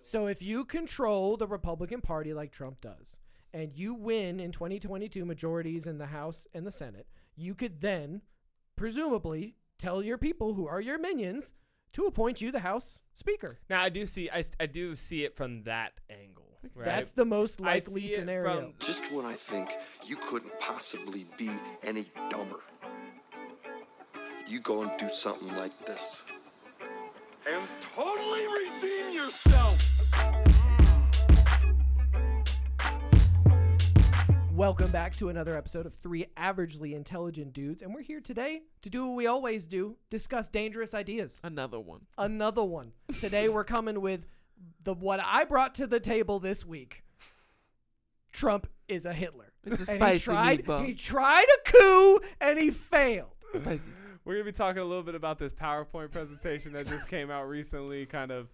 So if you control the Republican Party like Trump does, and you win in 2022 majorities in the House and the Senate, you could then presumably tell your people who are your minions to appoint you the House Speaker. Now I do see it from that angle. Right? That's the most likely scenario. Just when I think you couldn't possibly be any dumber, you go and do something like this and totally redeem yourself. Welcome back to another episode of Three Averagely Intelligent Dudes, and we're here today to do what we always do, discuss dangerous ideas. Another one. Today we're coming with what I brought to the table this week. Trump is a Hitler. It's a spicy meatball. He tried a coup and he failed. Spicy. We're going to be talking a little bit about this PowerPoint presentation that just came out recently, kind of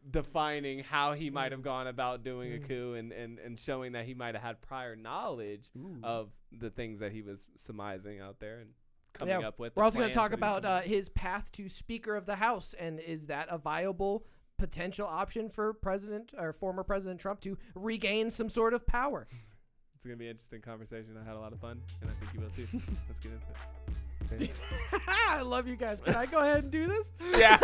defining how he might have gone about doing a coup and showing that he might have had prior knowledge of the things that he was surmising out there and coming up with. We're also going to talk about his path to Speaker of the House, and is that a viable potential option for President or former President Trump to regain some sort of power? It's going to be an interesting conversation. I had a lot of fun, and I think you will too. Let's get into it. I love you guys. Can I go ahead and do this? Yeah.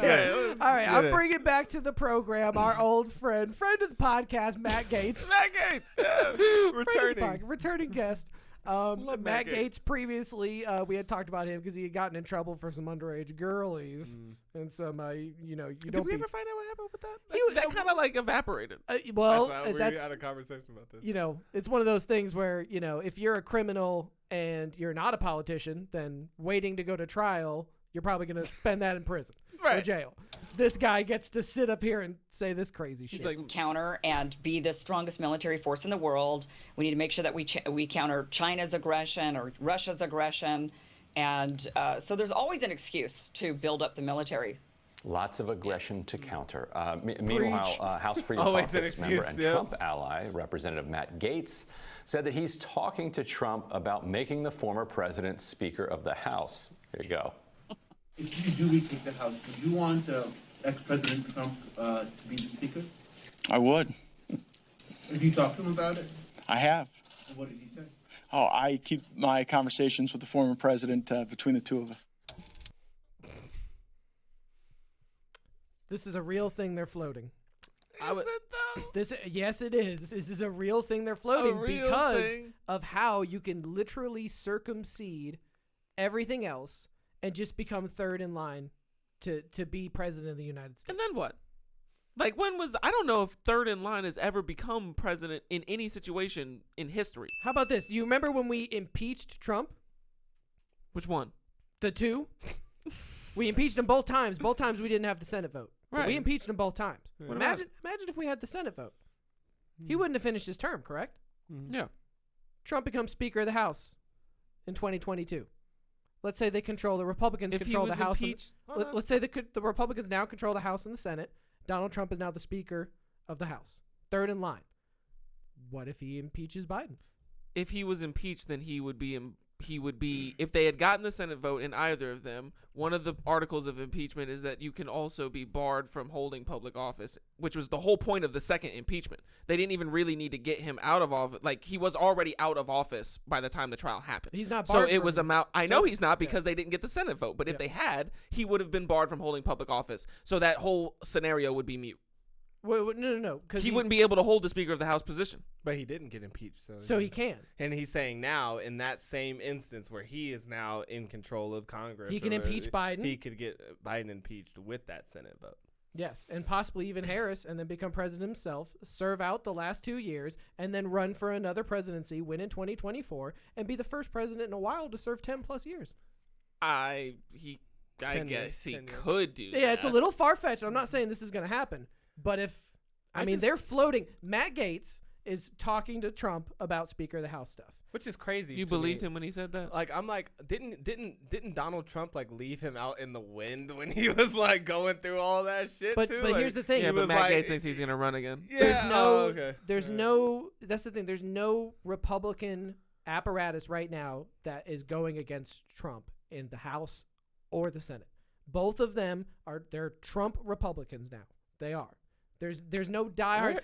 Get in. All right. I'm bringing back to the program our old friend of the podcast, Matt Gaetz. Matt Gaetz. Returning guest. Matt Gaetz previously, we had talked about him because he had gotten in trouble for some underage girlies and some, Did we ever find out what happened with that? That kind of like evaporated. We had a conversation about this. It's one of those things where, if you're a criminal and you're not a politician, then waiting to go to trial, you're probably going to spend that in prison or jail. This guy gets to sit up here and say this crazy shit. He's like, counter and be the strongest military force in the world. We need to make sure that we counter China's aggression or Russia's aggression. And so there's always an excuse to build up the military. Lots of aggression to counter. Meanwhile, House Freedom Caucus member and Trump ally, Representative Matt Gaetz, said that he's talking to Trump about making the former president Speaker of the House. Here you go. If you do retake the House, would you want ex-President Trump to be the Speaker? I would. Have you talked to him about it? I have. And what did he say? Oh, I keep my conversations with the former president between the two of us. This is a real thing they're floating. Is it though? Yes, it is. This is a real thing they're floating because of how you can literally circumcede everything else and just become third in line to be president of the United States. And then what? Like, I don't know if third in line has ever become president in any situation in history. How about this? Do you remember when we impeached Trump? Which one? The two? We impeached him both times. Both times we didn't have the Senate vote. Right. We impeached him both times. Yeah. Imagine if we had the Senate vote. He wouldn't have finished his term, correct? Yeah. Trump becomes Speaker of the House in 2022. Let's say the Republicans control the House. Let's say the Republicans now control the House and the Senate. Donald Trump is now the Speaker of the House, third in line. What if he impeaches Biden? If he was impeached, then he would be, if they had gotten the Senate vote in either of them, one of the articles of impeachment is that you can also be barred from holding public office, which was the whole point of the second impeachment. They didn't even really need to get him out of office. Like, he was already out of office by the time the trial happened. He's not barred. So it was I know he's not because they didn't get the Senate vote, but if they had, he would have been barred from holding public office. So that whole scenario would be mute. Wait, no. He wouldn't be able to hold the Speaker of the House position. But he didn't get impeached. So he can. And he's saying now, in that same instance where he is now in control of Congress, he can impeach Biden. He could get Biden impeached with that Senate vote. Yes, and possibly even Harris, and then become president himself, serve out the last 2 years, and then run for another presidency, win in 2024, and be the first president in a while to serve 10 plus years. I guess he could do that. Yeah, it's a little far-fetched. I'm not saying this is going to happen. But they're floating. Matt Gaetz is talking to Trump about Speaker of the House stuff. Which is crazy. You believed him when he said that? Like, I'm like, didn't Donald Trump like leave him out in the wind when he was like going through all that shit? But too? But here's the thing. Yeah, but Matt Gaetz thinks he's gonna run again. Yeah. That's the thing. There's no Republican apparatus right now that is going against Trump in the House or the Senate. Both of them they're Trump Republicans now. They are. There's no diehard.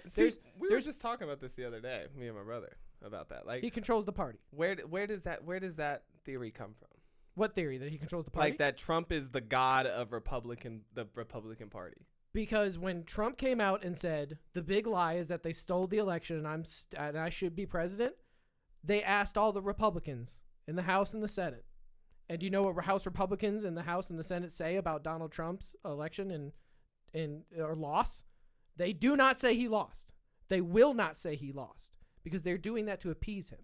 We were just talking about this the other day, me and my brother, about that. Like, he controls the party. Where does that theory come from? What theory? That he controls the party? Like that Trump is the god of the Republican Party. Because when Trump came out and said the big lie is that they stole the election and I should be president, they asked all the Republicans in the House and the Senate. And do you know what House Republicans in the House and the Senate say about Donald Trump's election or loss? They do not say he lost. They will not say he lost because they're doing that to appease him.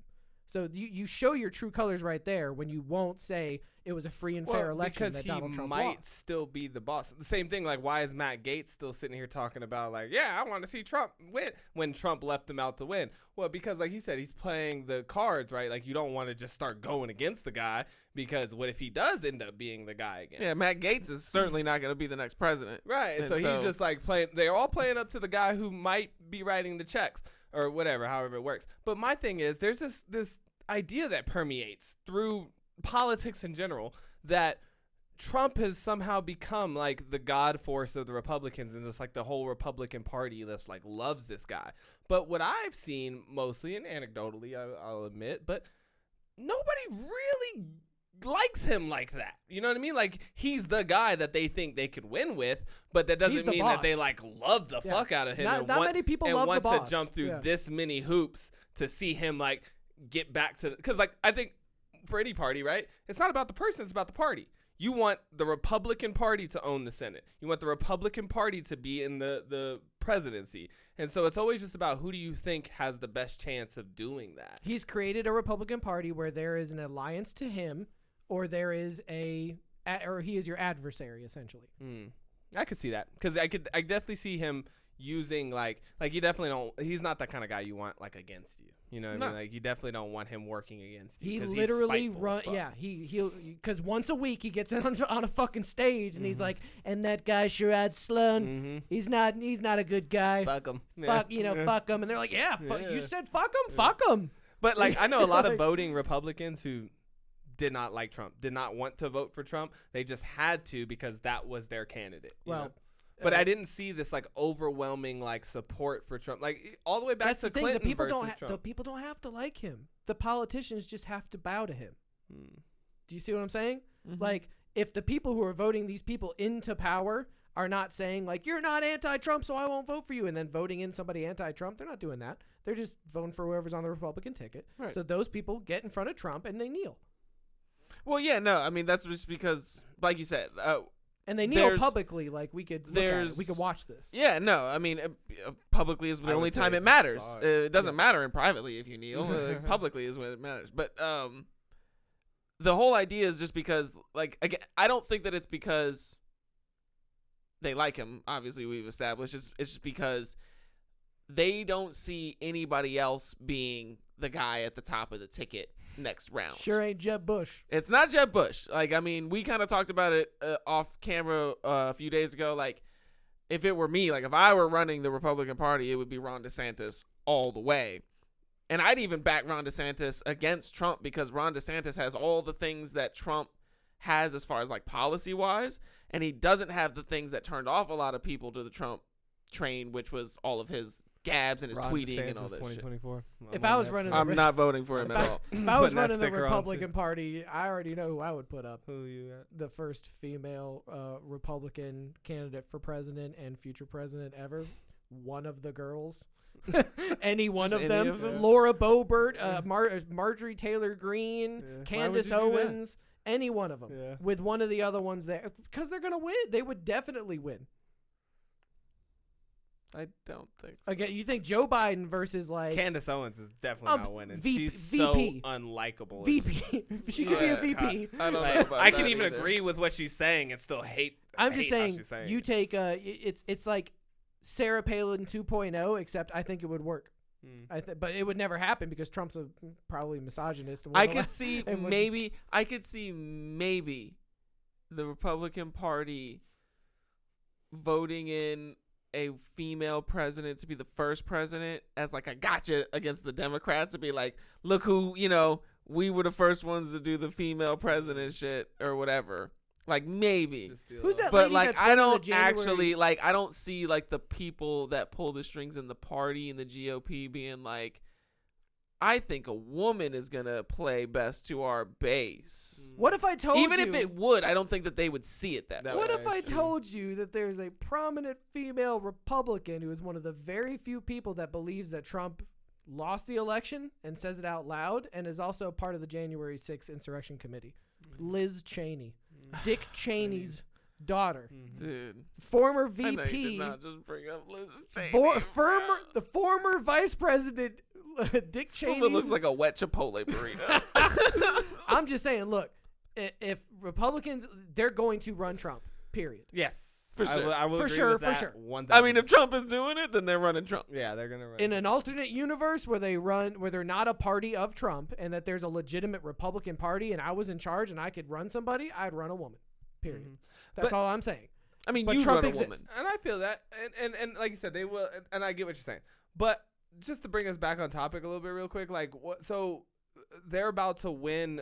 So you show your true colors right there when you won't say it was a free and fair election that Donald Trump might lost. Still be the boss. The same thing, like, why is Matt Gaetz still sitting here talking about, like, yeah, I want to see Trump win when Trump left him out to win? Well, because, like he said, he's playing the cards, right? Like, you don't want to just start going against the guy because what if he does end up being the guy again? Yeah, Matt Gaetz is certainly not going to be the next president. Right. And so he's just, like, playing. They're all playing up to the guy who might be writing the checks or whatever, however it works. But my thing is, there's this idea that permeates through politics in general that Trump has somehow become like the god force of the Republicans, and just like the whole Republican Party just like loves this guy. But what I've seen mostly, and anecdotally I'll admit, but nobody really likes him like that. You know what I mean? Like, he's the guy that they think they could win with, but that doesn't mean that they like love the fuck out of him. Not many people love the boss. And want to jump through this many hoops to see him like get back to, because like I think for any party, right, it's not about the person, it's about the party. You want the Republican Party to own the Senate. You want the Republican Party to be in the presidency. And so it's always just about who do you think has the best chance of doing that. He's created a Republican Party where there is an alliance to him, or there is or he is your adversary essentially. I could see that, because I definitely see him using like you definitely don't. He's not that kind of guy you want like against you. You know what I mean? Like, you definitely don't want him working against you. He literally run. Yeah, he'll because once a week he gets on a fucking stage and he's like, and that guy Sherrod Sloan, he's not a good guy. Fuck him. Fuck fuck him. And they're like, you said fuck him, fuck him. But like, I know a lot of voting Republicans who did not like Trump, did not want to vote for Trump. They just had to because that was their candidate. You know? But I didn't see this like overwhelming like support for Trump, like all the way back to Clinton versus Trump. The people don't have to like him. The politicians just have to bow to him. Do you see what I'm saying? Like, if the people who are voting these people into power are not saying like, you're not anti-Trump, so I won't vote for you, and then voting in somebody anti-Trump, they're not doing that. They're just voting for whoever's on the Republican ticket. Right. So those people get in front of Trump and they kneel. Well, yeah, no, I mean, that's just because, like you said, and they kneel publicly, like we could look at it. We could watch this. Yeah, no, I mean, publicly is the only time it matters. It doesn't matter in privately if you kneel. Publicly is when it matters. But the whole idea is just because, like, again, I don't think that it's because they like him. Obviously, we've established it's just because they don't see anybody else being the guy at the top of the ticket next round. Sure ain't Jeb Bush. It's not Jeb Bush. Like, I mean, we kind of talked about it off camera a few days ago. Like, if it were me, like if I were running the Republican Party, it would be Ron DeSantis all the way. And I'd even back Ron DeSantis against Trump because Ron DeSantis has all the things that Trump has as far as like policy wise, and he doesn't have the things that turned off a lot of people to the Trump train, which was all of his gabs and his Ron tweeting DeSantis and all that 2024. shit. If I was running, I'm not voting for him at all. If I was running the Republican Party, I already know who I would put up. Who you got? The first female Republican candidate for president and future president ever. One of the girls. Any one of them. Yeah. Laura Boebert, Marjorie Taylor Greene, Candace Owens. Any one of them. Yeah. With one of the other ones there. Because they're going to win. They would definitely win. I don't think so. Again, you think Joe Biden versus like Candace Owens is definitely not winning. She's VP. so unlikable. VP. She could be a VP. I don't know about I can that even either. agree with what she's saying and still hate. I'm just saying, you take it's like Sarah Palin 2.0, except I think it would work. But it would never happen because Trump's probably misogynist. I could see maybe the Republican Party voting in a female president to be the first president as like a gotcha against the Democrats and be like, look who, we were the first ones to do the female president shit or whatever. Like maybe. Who's that But lady like that's I running the don't January- actually like I don't see like the people that pull the strings in the party and the GOP being like, I think a woman is gonna play best to our base. What if I told Even you? if it would, I don't think that they would see it that way. What if I told you that there's a prominent female Republican who is one of the very few people that believes that Trump lost the election and says it out loud, and is also part of the January 6th Insurrection Committee? Liz Cheney. Dick Cheney's daughter. Dude. Former I know you VP. did not just bring up Liz Cheney. The former Vice President Dick Cheney. It looks like a wet Chipotle burrito. I'm just saying, look, if Republicans, they're going to run Trump, period. Yes. For sure. I will For agree sure, with for that sure. 1,000%. I mean, if Trump is doing it, then they're running Trump. Yeah, they're gonna run. In an alternate universe where they're not a party of Trump, and that there's a legitimate Republican Party, and I was in charge and I could run somebody, I'd run a woman. Period. That's all I'm saying. I mean, But you Trump run a exists. woman. And I feel that, and like you said, they will, and I get what you're saying. But just to bring us back on topic a little bit, real quick, like what? So they're about to win.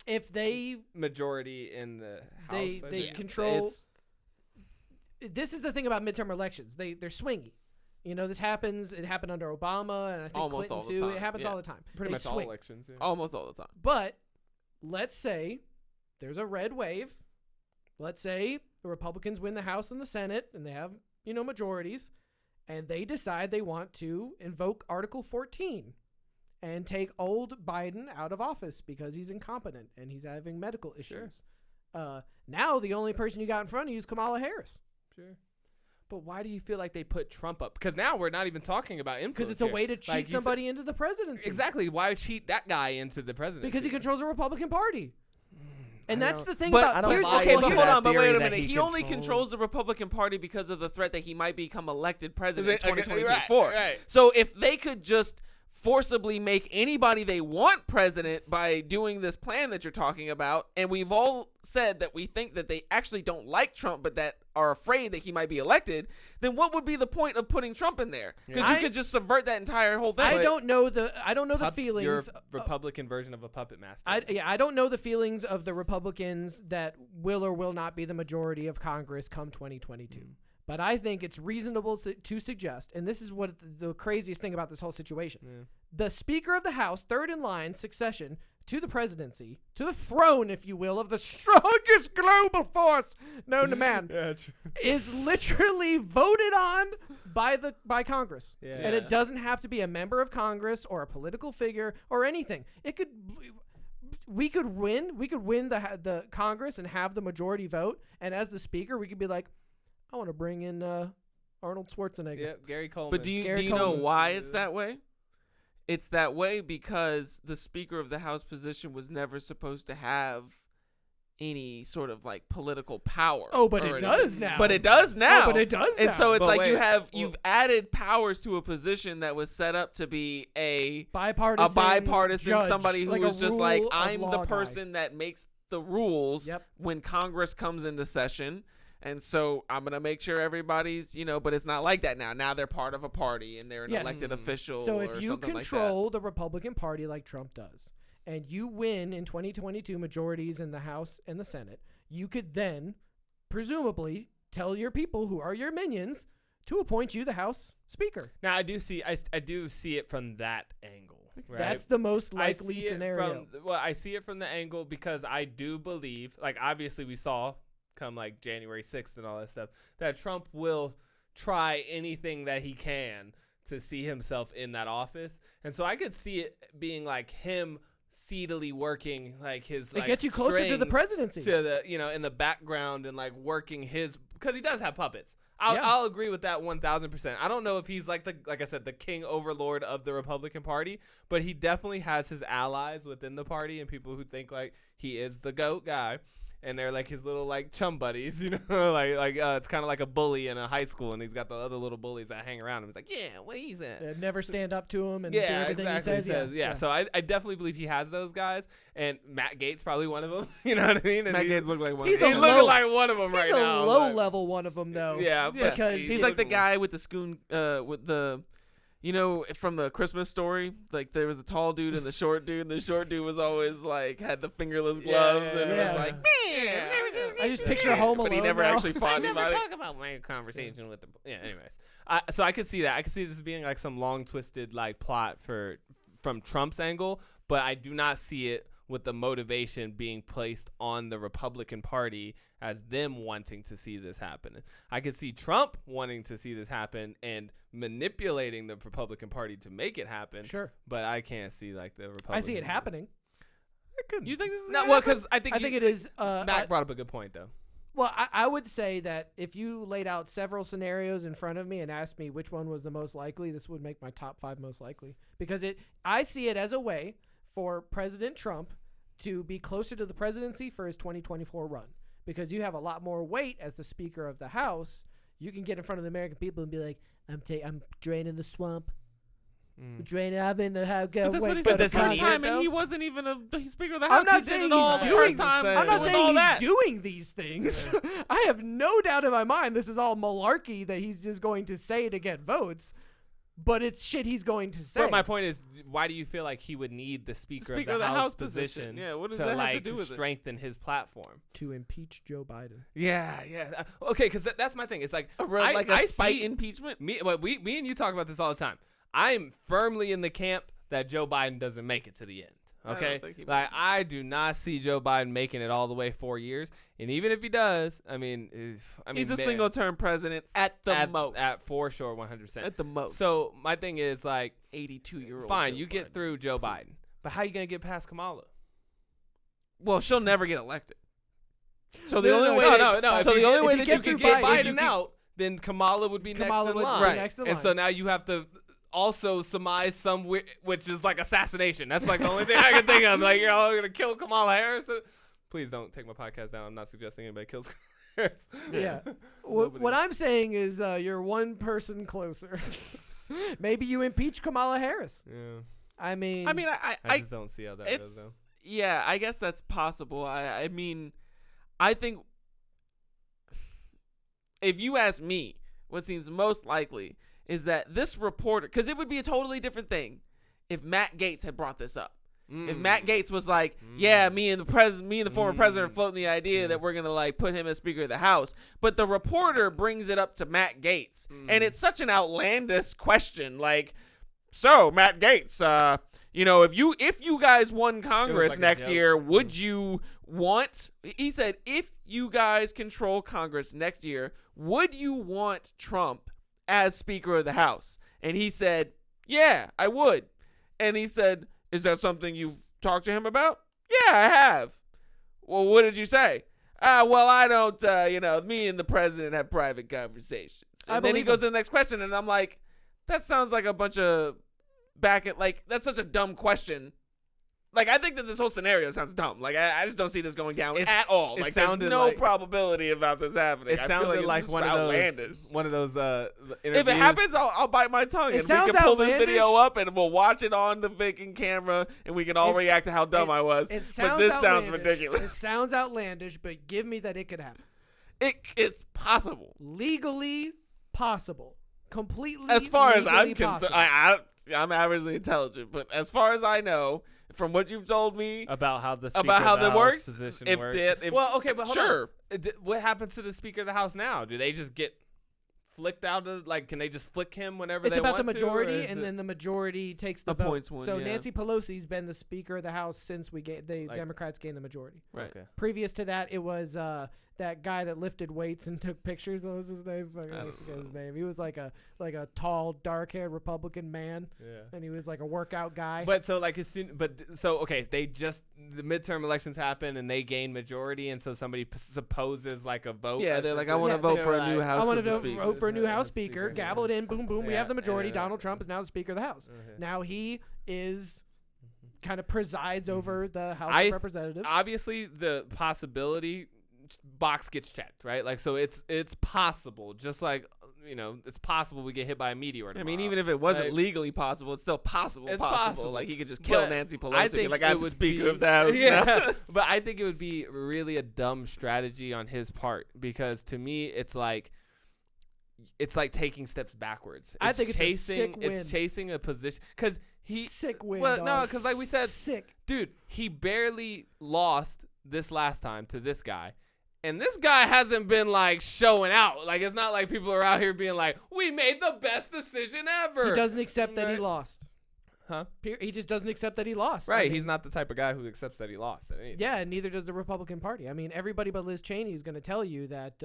If they Majority in the House. they I they think. control. This is the thing about midterm elections. They're swingy. You know, this happens. It happened under Obama, and I think Almost Clinton all the too. time, It happens yeah. all the time. Pretty They much all swing. elections. Yeah. Almost all the time. But let's say there's a red wave. Let's say the Republicans win the House and the Senate, and they have, majorities, and they decide they want to invoke Article 14 and take old Biden out of office because he's incompetent and he's having medical issues. Now the only person you got in front of you is Kamala Harris. Sure. But why do you feel like they put Trump up? Because now we're not even talking about influence. Because it's a way to cheat Like you somebody into the presidency. Exactly. Why cheat that guy into the presidency? Because he controls the Republican Party. And that's the thing But about don't here's buy the okay, into but here's hold that on, but wait theory a that minute. he He only controls- controls the Republican Party because of the threat that he might become elected president in Okay, 2024. right. So if they could just forcibly make anybody they want president by doing this plan that you're talking about, and we've all said that we think that they actually don't like Trump but that are afraid that he might be elected, then what would be the point of putting Trump in there? Because you could just subvert that entire whole thing. I don't know the Your feelings. Republican version of a puppet master. I don't know the feelings of the Republicans that will or will not be the majority of Congress come 2022. But I think it's reasonable to suggest, and this is what the craziest thing about this whole situation. The Speaker of the House, third in line succession to the presidency, to the throne, if you will, of the strongest global force known to man, is literally voted on by Congress. Yeah. And it doesn't have to be a member of Congress or a political figure or anything. We could win the Congress and have the majority vote, and as the Speaker, we could be like, I want to bring in Arnold Schwarzenegger. Yep, Gary Coleman. But do you know Coleman. why it's that way? It's that way because the Speaker of the House position was never supposed to have any sort of like political power. Oh, but or it anything. does now. But it does now. Oh, but it does And now. so it's But like wait, you've added powers to a position that was set up to be a bipartisan judge, somebody who like was a just like, rule of I'm law the guy. person that makes the rules Yep. when Congress comes into session. And so I'm going to make sure everybody's, but it's not like that now. Now they're part of a party and they're an Yes. elected official So or if you something like control the Republican Party like Trump does, and you win in 2022 majorities in the House and the Senate, you could then presumably tell your people who are your minions to appoint you the House Speaker. Now I do see it from that angle. Right? That's the most I likely see it scenario. I see it from the angle because I do believe, like obviously we saw come like January 6th and all that stuff, that Trump will try anything that he can to see himself in that office. And so I could see it being like him seedily working like his It gets you closer to the strings presidency. to the in the background and like working his, because he does have puppets. Yeah. I'll agree with that 1,000%. I don't know if he's like I said, the king overlord of the Republican Party, but he definitely has his allies within the party and people who think like he is the GOAT guy. And they're like his little like chum buddies, it's kind of like a bully in a high school, and he's got the other little bullies that hang around him. He's like, yeah, where he's at. Never stand up to him and do everything exactly. he says. Yeah. So I definitely believe he has those guys, and Matt Gaetz probably one of them. You know what I mean? And Matt Gaetz looked like one. He's of a them. looking like one of them right He's a now. low level one of them though. Yeah, Yeah, because he's like the guy with the You know, from the Christmas Story, like there was the tall dude and the short dude, and the short dude was always like had the fingerless gloves and was like, man. I just picture Home Alone. But he never actually fought anybody. I never talk about my conversation with the. Yeah. Anyways, so I could see that. I could see this being like some long twisted like plot from Trump's angle, but I do not see it with the motivation being placed on the Republican Party as them wanting to see this happen. I could see Trump wanting to see this happen and manipulating the Republican Party to make it happen. Sure. But I can't see like the Republican. I see it happening. You think this is no? Well, because I think it is. Matt brought up a good point though. Well, I would say that if you laid out several scenarios in front of me and asked me which one was the most likely, this would make my top 5 most likely. Because I see it as a way for President Trump to be closer to the presidency for his 2024 run. Because you have a lot more weight as the Speaker of the House. You can get in front of the American people and be like, I'm draining the swamp. Draining. I'm in the house. But that's what he said the first time, and he wasn't even a Speaker of the House. I'm not saying he's doing. I'm not saying he's doing these things. I have no doubt in my mind this is all malarkey that he's just going to say to get votes. But it's shit he's going to say. But my point is, why do you feel like he would need the Speaker of the House position? Yeah, what does to that like have to do with strengthen his platform? To impeach Joe Biden. Yeah. Okay, because that's my thing. It's like a spite impeachment. Me and you talk about this all the time. I'm firmly in the camp that Joe Biden doesn't make it to the end. Okay, I do not see Joe Biden making it all the way 4 years, and even if he does, I mean, he's a single-term president at most. At for sure, 100%. At the most. So my thing is like, 82-year-old. Fine, Joe you Biden. get through Joe Biden, but how you gonna get past Kamala? Well, she'll never get elected. So the No. only way. So the only way that you can can get Biden out, then Kamala would be next in line. Right. Next in line. And so now you have to also surmise some which is like assassination. That's like the only thing I can think of. Like, you're all gonna kill Kamala Harris. Please don't take my podcast down. I'm not suggesting anybody kills Kamala Harris. Yeah. What I'm saying is you're one person closer. Maybe you impeach Kamala Harris. Yeah. I mean, I just don't see how that goes though. Yeah, I guess that's possible. I mean, I think if you ask me, what seems most likely is that this reporter, because it would be a totally different thing if Matt Gaetz had brought this up. If Matt Gaetz was like, yeah, me and the former president are floating the idea that we're gonna like put him as Speaker of the House, but the reporter brings it up to Matt Gaetz, and it's such an outlandish question, like, so Matt Gaetz, you know, if you guys won Congress like next year, would you want? He said, if you guys control Congress next year, would you want Trump as Speaker of the House? And he said, yeah, I would. And he said, is that something you've talked to him about? Yeah, I have. Well, what did you say? Well, I don't, me and the president have private conversations. And then he goes to the next question, and I'm like, that sounds like a bunch of that's such a dumb question. Like, I think that this whole scenario sounds dumb. Like, I just don't see this going down at all. Like, there's no probability about this happening. It sounded like one of those interviews. If it happens, I'll bite my tongue. And we can pull this video up, and we'll watch it on the freaking camera, and we can all react to how dumb I was. But this sounds ridiculous. It sounds outlandish, but give me that it could happen. It's possible. Legally possible. Completely. As far as I'm concerned, I'm averagely intelligent, but as far as I know, from what you've told me about how the Speaker about how that works, position works. Well, okay, but hold on. What happens to the Speaker of the House now? Do they just get flicked out of, like, can they just flick him whenever they want to? It's about the majority, and then the majority takes the vote. Appoints one, so yeah. Nancy Pelosi's been the Speaker of the House since Democrats gained the majority. Right. Okay. Previous to that, it was that guy that lifted weights and took pictures. What was his name? I forget his name. He was like a tall, dark-haired Republican man. Yeah. And he was like a workout guy. But so like they just the midterm elections happen and they gain majority, and so somebody supposes like a vote. Yeah, they're like, I want to vote for a new House. I want to vote for a new House Speaker. Gavel it in. Boom, boom. We have the majority. Donald Trump is now the Speaker of the House. Now he is kind of presides over the House of Representatives. Obviously, the possibility box gets checked, right? Like, so it's possible, just like, it's possible we get hit by a meteor tomorrow. I mean, even if it wasn't legally possible, it's still possible. It's possible. Like, he could just kill Nancy Pelosi. I think like, I'm the Speaker of the House. Yeah. But I think it would be really a dumb strategy on his part, because to me, it's like, it's like taking steps backwards. I think it's a sick win. It's chasing a position because sick win. Well, dog. no, because like we said, sick dude, he barely lost this last time to this guy. And this guy hasn't been like showing out. Like it's not like people are out here being like, "We made the best decision ever." He doesn't accept that he lost. Huh? He just doesn't accept that he lost. Right. I mean, he's not the type of guy who accepts that he lost at anything. Yeah, and neither does the Republican Party. I mean, everybody but Liz Cheney is going to tell you that.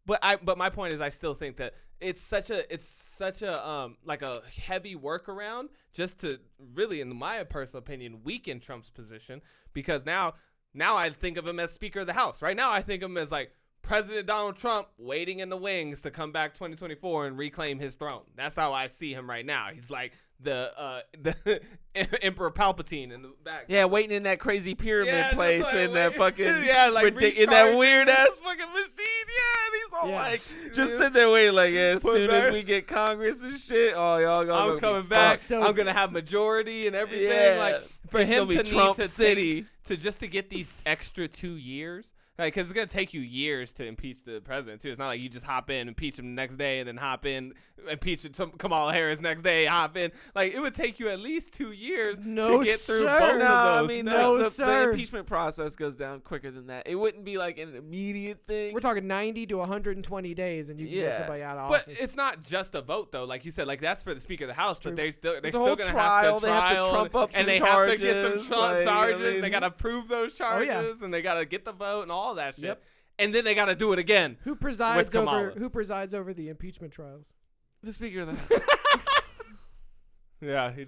But my point is, I still think that it's such a like a heavy workaround just to really, in my personal opinion, weaken Trump's position, because now I think of him as Speaker of the House. Right now, I think of him as like President Donald Trump waiting in the wings to come back 2024 and reclaim his throne. That's how I see him right now. He's like the Emperor Palpatine in the back. Yeah, waiting in that crazy pyramid place in that fucking in that weird ass fucking machine. Yeah, and he's all like just sitting there waiting like, as soon as we get Congress and shit, y'all gonna I'm coming back. I'm gonna have majority and everything. Yeah. Like for him to Trump need to City to get these extra 2 years. Like, because it's going to take you years to impeach the president, too. It's not like you just hop in, impeach him the next day, and then hop in, impeach Kamala Harris next day, hop in. Like, it would take you at least 2 years to get through both of those. I mean, sir. The impeachment process goes down quicker than that. It wouldn't be like an immediate thing. We're talking 90 to 120 days, and you can get somebody out of but office. But it's not just a vote, though. Like you said, like that's for the Speaker of the House, but they're still going to have to trial. They have to trump up and some they charges. have to get some charges. I mean, they got to prove those charges, and they got to get the vote and all that shit. Yep. And then they got to do it again. Who presides over the impeachment trials? The Speaker of the House. Yeah, he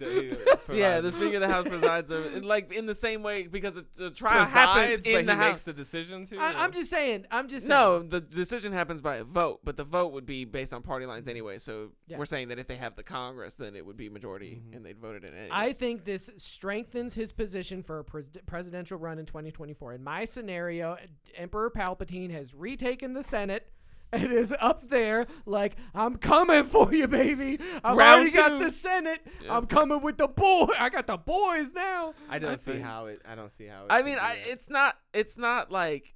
yeah, the Speaker of the House presides over, like in the same way, because the trial happens in the House. Makes the decision too. I'm just saying. No, the decision happens by a vote, but the vote would be based on party lines anyway. So we're saying that if they have the Congress, then it would be majority, and they'd vote it in anyway. I think this strengthens his position for a presidential run in 2024. In my scenario, Emperor Palpatine has retaken the Senate. It is up there like, I'm coming for you, baby. I've already got the Senate. Yeah. I'm coming with the boy. I got the boys now. I don't see how it. I mean, it's not like,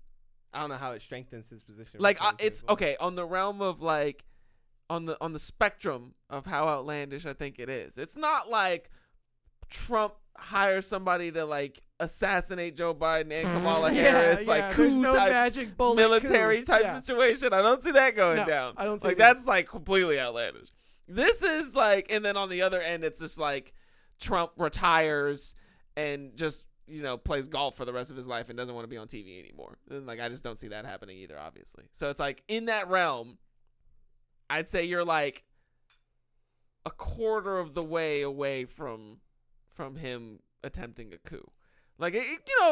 I don't know how it strengthens his position. Like it's okay on the realm of like, on the spectrum of how outlandish I think it is. It's not like Trump hires somebody to like assassinate Joe Biden and Kamala Harris, like coup type, magic bullet military coup. type situation. I don't see that going down. I don't see like that's like completely outlandish. This is like, and then on the other end, it's just like Trump retires and just plays golf for the rest of his life and doesn't want to be on TV anymore. And like I just don't see that happening either, obviously. So it's like in that realm, I'd say you're like a quarter of the way away from him attempting a coup. Like,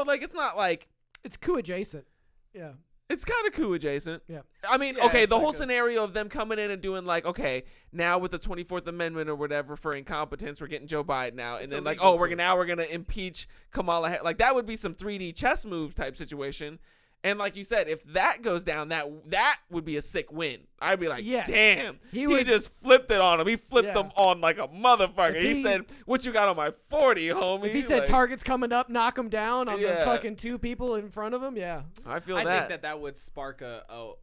like it's not like it's coup adjacent. Yeah. It's kind of coup adjacent. Yeah. I mean, okay, the whole scenario of them coming in and doing like, okay, now with the 24th Amendment or whatever for incompetence, we're getting Joe Biden now. And then like, oh, we're going to impeach Kamala Harris. Like that would be some 3D chess moves type situation. And like you said, if that goes down, that would be a sick win. I'd be like, damn, he just flipped it on him. He flipped them on like a motherfucker. He said, what you got on my 40, homie? If he said target's coming up, knock him down on the fucking two people in front of him, I think that would spark a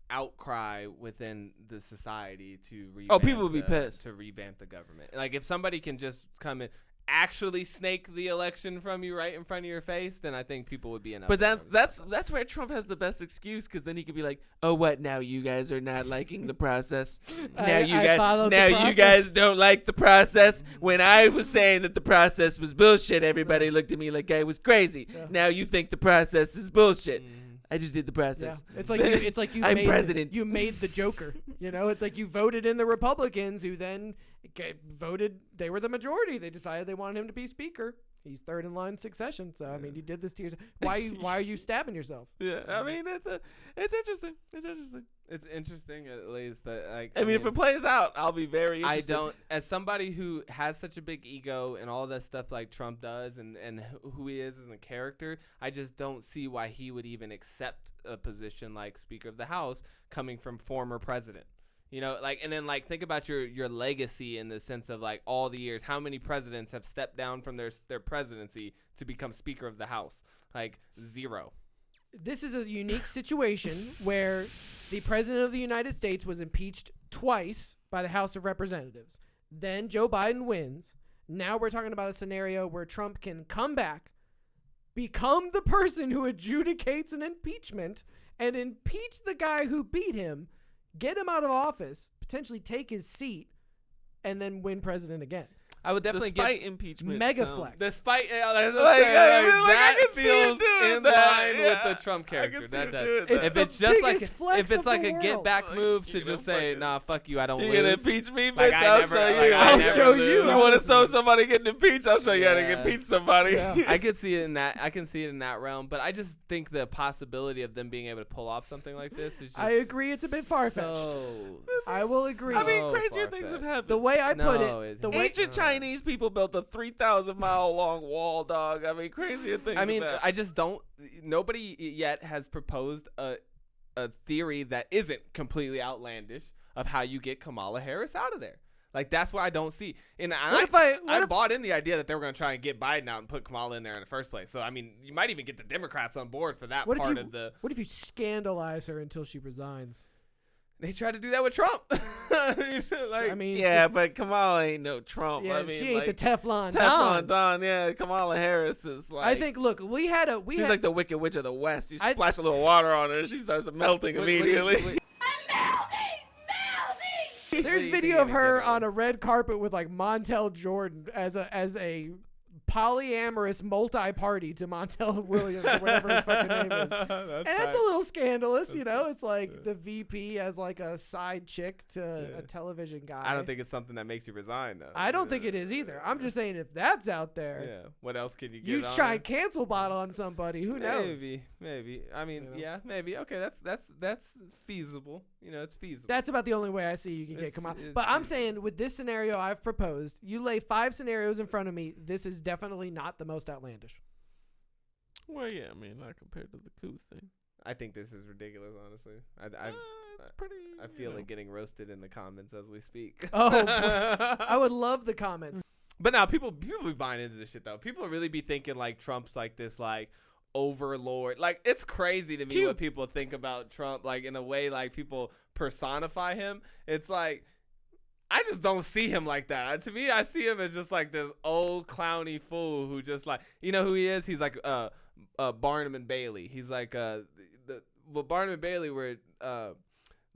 outcry within the society to revamp people would be pissed. To revamp the government. Like if somebody can just come in, actually snake the election from you right in front of your face, then I think people would be enough. But that's where Trump has the best excuse, because then he could be like, oh, what, now you guys are not liking the process? Now you guys don't like the process? When I was saying that the process was bullshit, everybody looked at me like I was crazy. Now you think the process is bullshit. I just did the process. Yeah. It's like you I'm made president. You made the Joker. It's like you voted in the Republicans, who then voted. They were the majority. They decided they wanted him to be speaker. He's third in line succession. So I mean, you did this to yourself. Why are you stabbing yourself? Yeah, I mean, it's interesting. It's interesting at least, but like, I mean, if it plays out, I'll be very interested. As somebody who has such a big ego and all that stuff like Trump does, and who he is as a character, I just don't see why he would even accept a position like Speaker of the House coming from former president. And then think about your legacy in the sense of like all the years, how many presidents have stepped down from their presidency to become Speaker of the House? Like 0. this is a unique situation where the president of the United States was impeached twice by the House of Representatives. Then Joe Biden wins. Now we're talking about a scenario where Trump can come back, become the person who adjudicates an impeachment, and impeach the guy who beat him, get him out of office, potentially take his seat, and then win president again. I would definitely despite impeachment. Mega flex. Despite that feels in line with the Trump character. That does. If it's just like a get back move to just say, nah, fuck you, I don't lose. You gonna impeach me, bitch? Like, I'll show you. I'll show you. You want to show somebody getting impeached? I'll show you how to impeach somebody. Yeah. I could see it in that. I can see it in that realm, but I just think the possibility of them being able to pull off something like this is just. I agree, it's a bit far-fetched. I will agree. I mean, crazier things have happened. The way I put it, the way ancient Chinese people built a 3,000-mile long wall, dog. I mean, crazier things. I mean, I just don't. Nobody yet has proposed a theory that isn't completely outlandish of how you get Kamala Harris out of there. Like, that's what I don't see. And I bought in the idea that they were going to try and get Biden out and put Kamala in there in the first place. So, I mean, you might even get the Democrats on board for that part of the. What if you scandalize her until she resigns? They tried to do that with Trump. But Kamala ain't no Trump. Yeah, I mean, she ain't the Teflon Don. Yeah, Kamala Harris is like. I think. Look, she's like the Wicked Witch of the West. You splash a little water on her, and she starts melting immediately. I'm melting. There's video of her on a red carpet with like Montel Jordan as a polyamorous multi-party to Montel Williams or whatever his fucking name is. That's a little scandalous, you know? It's like the VP as like a side chick to a television guy. I don't think it's something that makes you resign, though. I don't think it is either. I'm just saying if that's out there. Yeah. What else can you get You try and cancel bottle on somebody. Who knows? Maybe. I mean, yeah, maybe. Okay, that's feasible. You know, it's feasible. That's about the only way I see you can get Kamala. But I'm saying with this scenario I've proposed, you lay 5 scenarios in front of me. This is definitely not the most outlandish. Well, yeah, I mean, not compared to the coup thing. I think this is ridiculous, honestly. It's pretty. I feel like getting roasted in the comments as we speak. Oh, I would love the comments. But now people be buying into this shit though. People really be thinking like Trump's like this like overlord. Like, it's crazy to me what people think about Trump. Like, in a way, like people personify him. It's like, I just don't see him like that. To me, I see him as just like this old clowny fool who just like, you know who he is? He's like Barnum and Bailey. He's like Barnum and Bailey were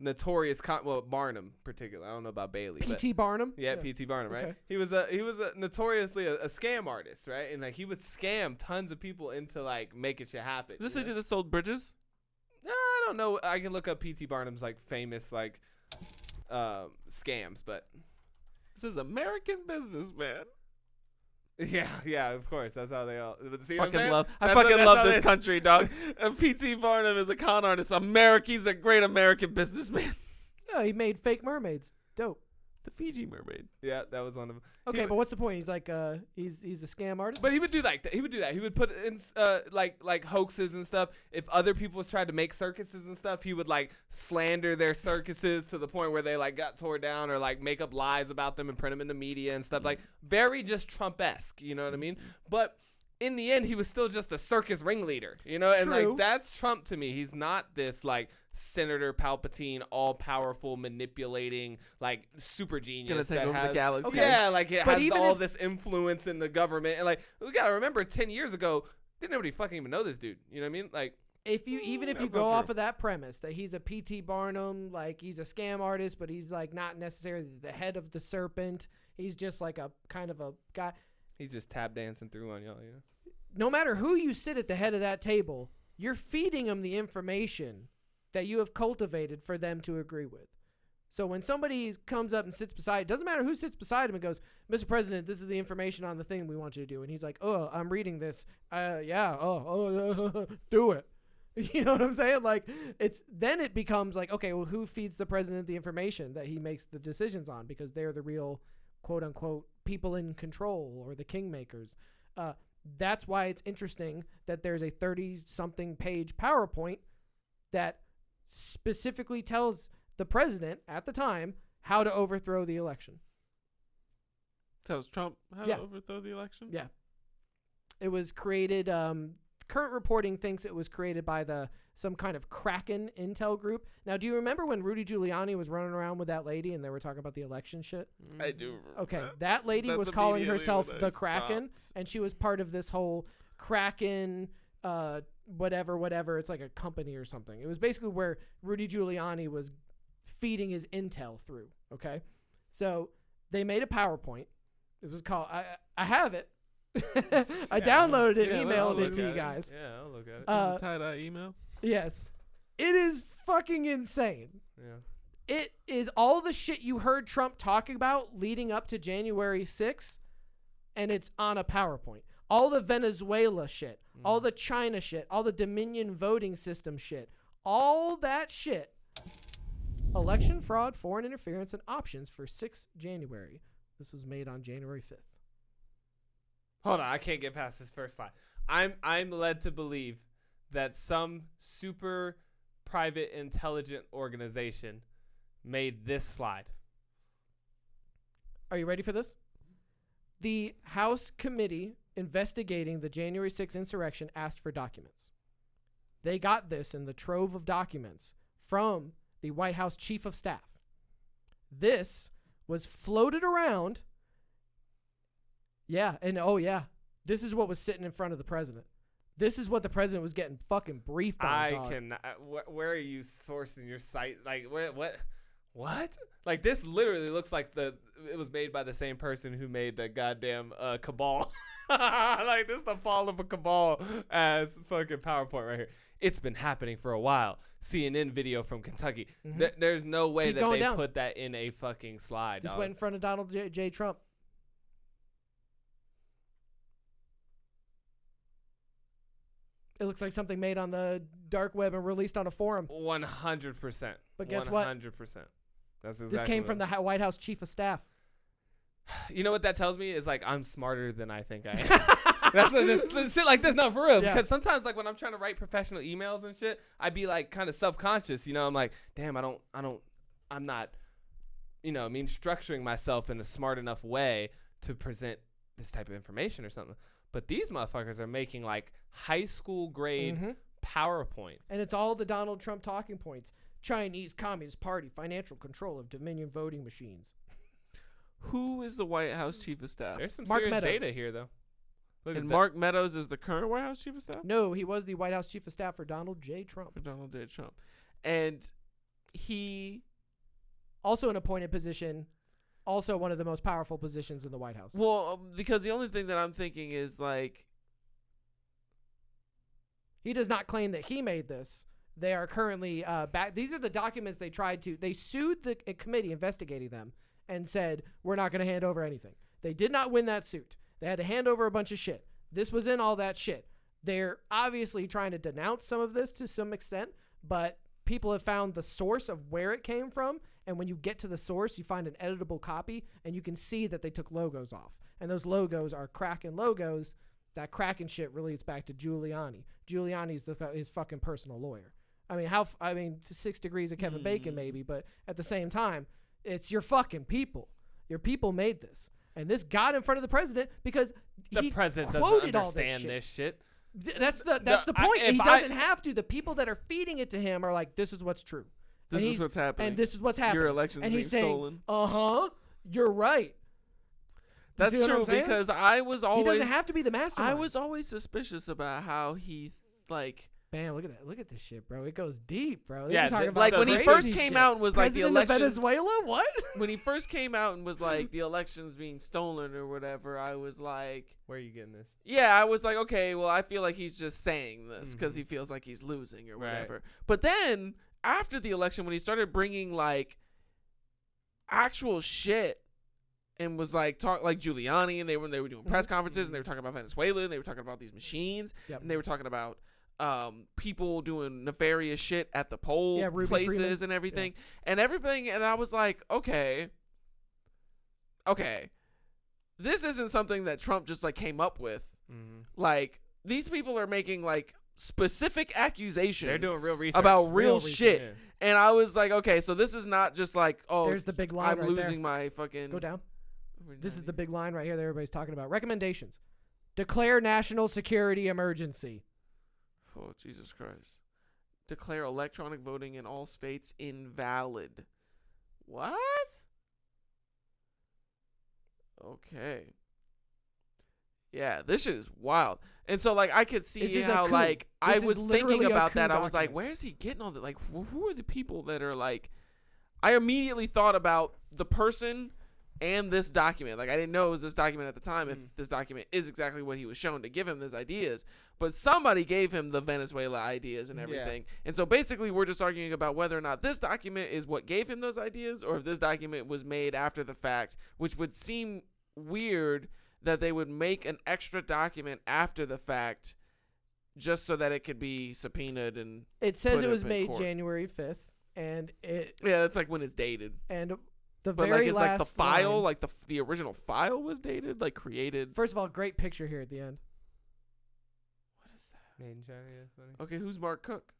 notorious Barnum particularly. I don't know about Bailey. P.T. Barnum? Yeah, P.T. Barnum, right? Okay. He was a notoriously a scam artist, right? And like he would scam tons of people into like making shit happen. Is this the dude that sold bridges? I don't know. I can look up P.T. Barnum's like famous like scams, but this is American businessman. Yeah, of course. That's how they all. See I fucking love this country, dog. P.T. Barnum is a con artist. He's a great American businessman. Oh, he made fake mermaids. Dope. The Fiji mermaid. Yeah, that was one of them. Okay, but what's the point? He's like he's a scam artist. But he would do like that. He would do that. He would put in like hoaxes and stuff. If other people tried to make circuses and stuff, he would like slander their circuses to the point where they like got tore down, or like make up lies about them and print them in the media and stuff. Like, very just Trump-esque, you know what I mean? But in the end, he was still just a circus ringleader, you know? And like, that's Trump to me. He's not this like Senator Palpatine, all-powerful, manipulating, like, super genius. Gonna take over the galaxy. Okay. Yeah, like, it has all this influence in the government. And, like, we gotta remember, 10 years ago, didn't nobody fucking even know this dude. You know what I mean? Like, if you go off of that premise, that he's a P.T. Barnum, like, he's a scam artist, but he's, like, not necessarily the head of the serpent. He's just, like, a kind of a guy. He's just tap dancing through on y'all, you know? No matter who you sit at the head of that table, you're feeding them the information that you have cultivated for them to agree with. So when somebody comes up and sits beside, it doesn't matter who sits beside him and goes, Mr. President, this is the information on the thing we want you to do. And he's like, oh, I'm reading this. Yeah. Do it. You know what I'm saying? Like, then it becomes like, okay, well, who feeds the president the information that he makes the decisions on? Because they're the real, quote unquote, people in control, or the kingmakers. That's why it's interesting that there's a 30-something page PowerPoint that specifically tells the president at the time how to overthrow the election. Tells Trump how to overthrow the election? Yeah. It was created current reporting thinks it was created by some kind of Kraken intel group. Now, do you remember when Rudy Giuliani was running around with that lady and they were talking about the election shit? I do. Okay, that lady was calling herself the Kraken, and she was part of this whole Kraken, whatever. It's like a company or something. It was basically where Rudy Giuliani was feeding his intel through. Okay, so they made a PowerPoint. It was called. I have it. I downloaded it, and emailed it to you guys. Yeah, I'll look at it. The TAID3I email. Yes, it is fucking insane. Yeah. It is all the shit you heard Trump talking about leading up to January 6th, and it's on a PowerPoint. All the Venezuela shit, all the China shit, all the Dominion voting system shit, all that shit. Election fraud, foreign interference, and options for 6th January. This was made on January 5th. Hold on, I can't get past this first slide. I'm led to believe that some super private intelligent organization made this slide. Are you ready for this? The House committee investigating the January 6th insurrection asked for documents. They got this in the trove of documents from the White House Chief of Staff. This was floated around. Yeah, and this is what was sitting in front of the president. This is what the president was getting fucking briefed on. Where are you sourcing your site? Like, what? Like, this literally looks like it was made by the same person who made the goddamn cabal. Like, this is the fall of a cabal as fucking PowerPoint right here. It's been happening for a while. CNN video from Kentucky. Mm-hmm. There's no way that they put that in a fucking slide. This went in front of Donald J. Trump. It looks like something made on the dark web and released on a forum. 100%. But guess what? 100%. That's exactly this came from the White House Chief of Staff. You know what that tells me is, like, I'm smarter than I think I am. That's what this shit like this, no, for real. Yeah. Because sometimes, like, when I'm trying to write professional emails and shit, I'd be like kind of self-conscious. You know, I'm like, damn, I'm not, structuring myself in a smart enough way to present this type of information or something. But these motherfuckers are making like high school grade PowerPoints. And it's all the Donald Trump talking points. Chinese Communist Party, financial control of Dominion voting machines. Who is the White House Chief of Staff? There's some Mark serious Meadows. data here, though. And Mark Meadows is the current White House Chief of Staff? No, he was the White House Chief of Staff for Donald J. Trump. And he... Also an appointed position, also one of the most powerful positions in the White House. Well, because the only thing that I'm thinking is, like... He does not claim that he made this. They are currently back. These are the documents they sued the committee investigating them and said, we're not going to hand over anything. They did not win that suit. They had to hand over a bunch of shit. This was in all that shit. They're obviously trying to denounce some of this to some extent, but people have found the source of where it came from. And when you get to the source, you find an editable copy and you can see that they took logos off. And those logos are Kraken logos. That Kraken shit relates back to Giuliani. Giuliani's his fucking personal lawyer. I mean, to 6 degrees of Kevin Bacon maybe, but at the same time, it's your fucking people. Your people made this. And this got in front of the president because the president doesn't understand this shit. That's the point. He doesn't have to. The people that are feeding it to him are like, this is what's true. This is what's happening. And this is what's happening. Your election's being stolen. You're right. That's true because I was always... He doesn't have to be the mastermind. I was always suspicious about how he, like... Bam, look at that. Look at this shit, bro. It goes deep, bro. Like when he first came out and was like the elections... Venezuela? What? When he first came out and was like the election's being stolen or whatever, I was like... Where are you getting this? Yeah, I was like, okay, well, I feel like he's just saying this because he feels like he's losing or whatever. Right. But then, after the election, when he started bringing like actual shit and was like talk like Giuliani and they were doing press conferences and they were talking about Venezuela and they were talking about these machines and they were talking about people doing nefarious shit at the poll places Freeman. And everything and I was like, okay, this isn't something that Trump just like came up with. Like these people are making like specific accusations. They're doing real research about real shit. And I was like, okay, so this is not just like, oh, there's the big line. I'm losing my fucking... Go down. This is the big line right here that everybody's talking about. Recommendations. Declare national security emergency. Oh, Jesus Christ. Declare electronic voting in all states invalid. What? Okay. Yeah, this shit is wild. And so, like, I could see how, like, I was thinking about that. I was like, where is he getting all that? Like, who are the people that are, like, I immediately thought about the person and this document. Like, I didn't know it was this document at the time, if this document is exactly what he was shown to give him those ideas. But somebody gave him the Venezuela ideas and everything. Yeah. And so, basically, we're just arguing about whether or not this document is what gave him those ideas, or if this document was made after the fact, which would seem weird that they would make an extra document after the fact just so that it could be subpoenaed. And it says it was made January 5th, and it... Yeah, that's like when it's dated. And the but very like, last like the file, line, like the original file was dated, like created. First of all, great picture here at the end. What is that? Made in China, that's funny. Okay, who's Mark Cook?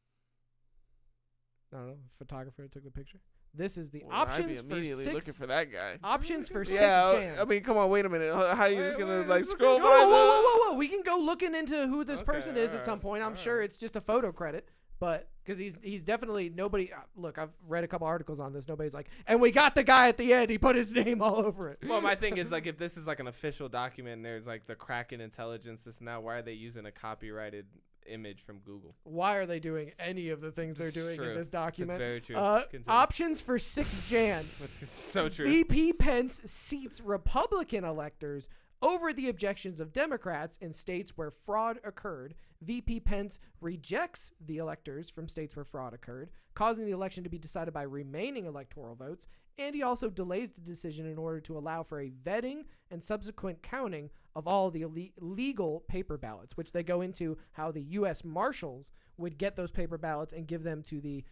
I don't know, photographer who took the picture. This is the options I'd be immediately for 6. looking for that guy. Options for 6 yeah, Jan. I mean, come on, wait a minute. How are you just gonna like scroll? Whoa! We can go looking into who this person is at some point. I'm sure it's just a photo credit, but because he's definitely nobody. Look, I've read a couple articles on this. Nobody's like, and we got the guy at the end. He put his name all over it. Well, my thing is like, if this is like an official document, and there's like the Kraken intelligence, this and that, why are they using a copyrighted image from Google? Why are they doing any of the things they're doing in this document? That's very true. Options for 6 Jan. That's so true. VP Pence seats Republican electors over the objections of Democrats in states where fraud occurred. VP Pence rejects the electors from states where fraud occurred, causing the election to be decided by remaining electoral votes, and he also delays the decision in order to allow for a vetting and subsequent counting of all the legal paper ballots, which they go into how the U.S. Marshals would get those paper ballots and give them to the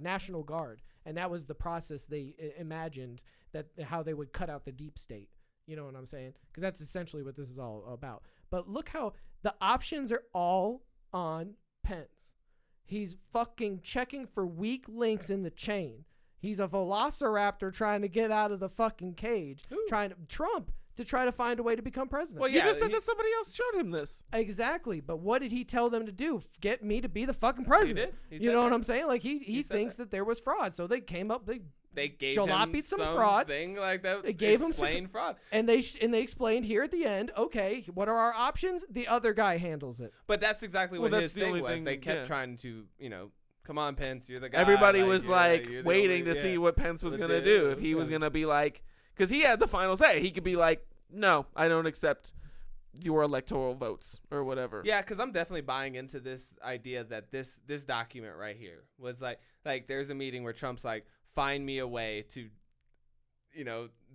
National Guard. And that was the process they imagined, that how they would cut out the deep state. You know what I'm saying? Because that's essentially what this is all about. But look how the options are all on Pence. He's fucking checking for weak links in the chain. He's a velociraptor trying to get out of the fucking cage. Trump to try to find a way to become president. Well, you just said that somebody else showed him this. Exactly. But what did he tell them to do? Get me to be the fucking president. He did. You know what I'm saying? Like he thinks that there was fraud. So they came up, they gave him some fraud. Thing like that. They gave him some fraud. And they explained here at the end, okay, what are our options? The other guy handles it. But that's exactly what his thing was. They kept trying to, come on, Pence, you're the guy. Everybody was waiting to see what Pence was going to do. If he was going to be like, because he had the final say. He could be like, no, I don't accept your electoral votes or whatever. Yeah, because I'm definitely buying into this idea that this document right here was like there's a meeting where Trump's like, find me a way to,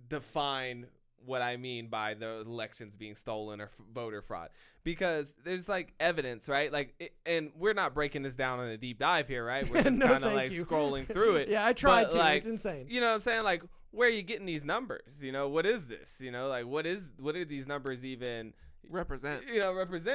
define what I mean by the elections being stolen or voter fraud, because there's like evidence, right? And we're not breaking this down on a deep dive here, right? We're just kind of scrolling through it. Yeah, I tried to. It's insane. You know what I'm saying? Like, where are you getting these numbers? What is this? What are these numbers even represent?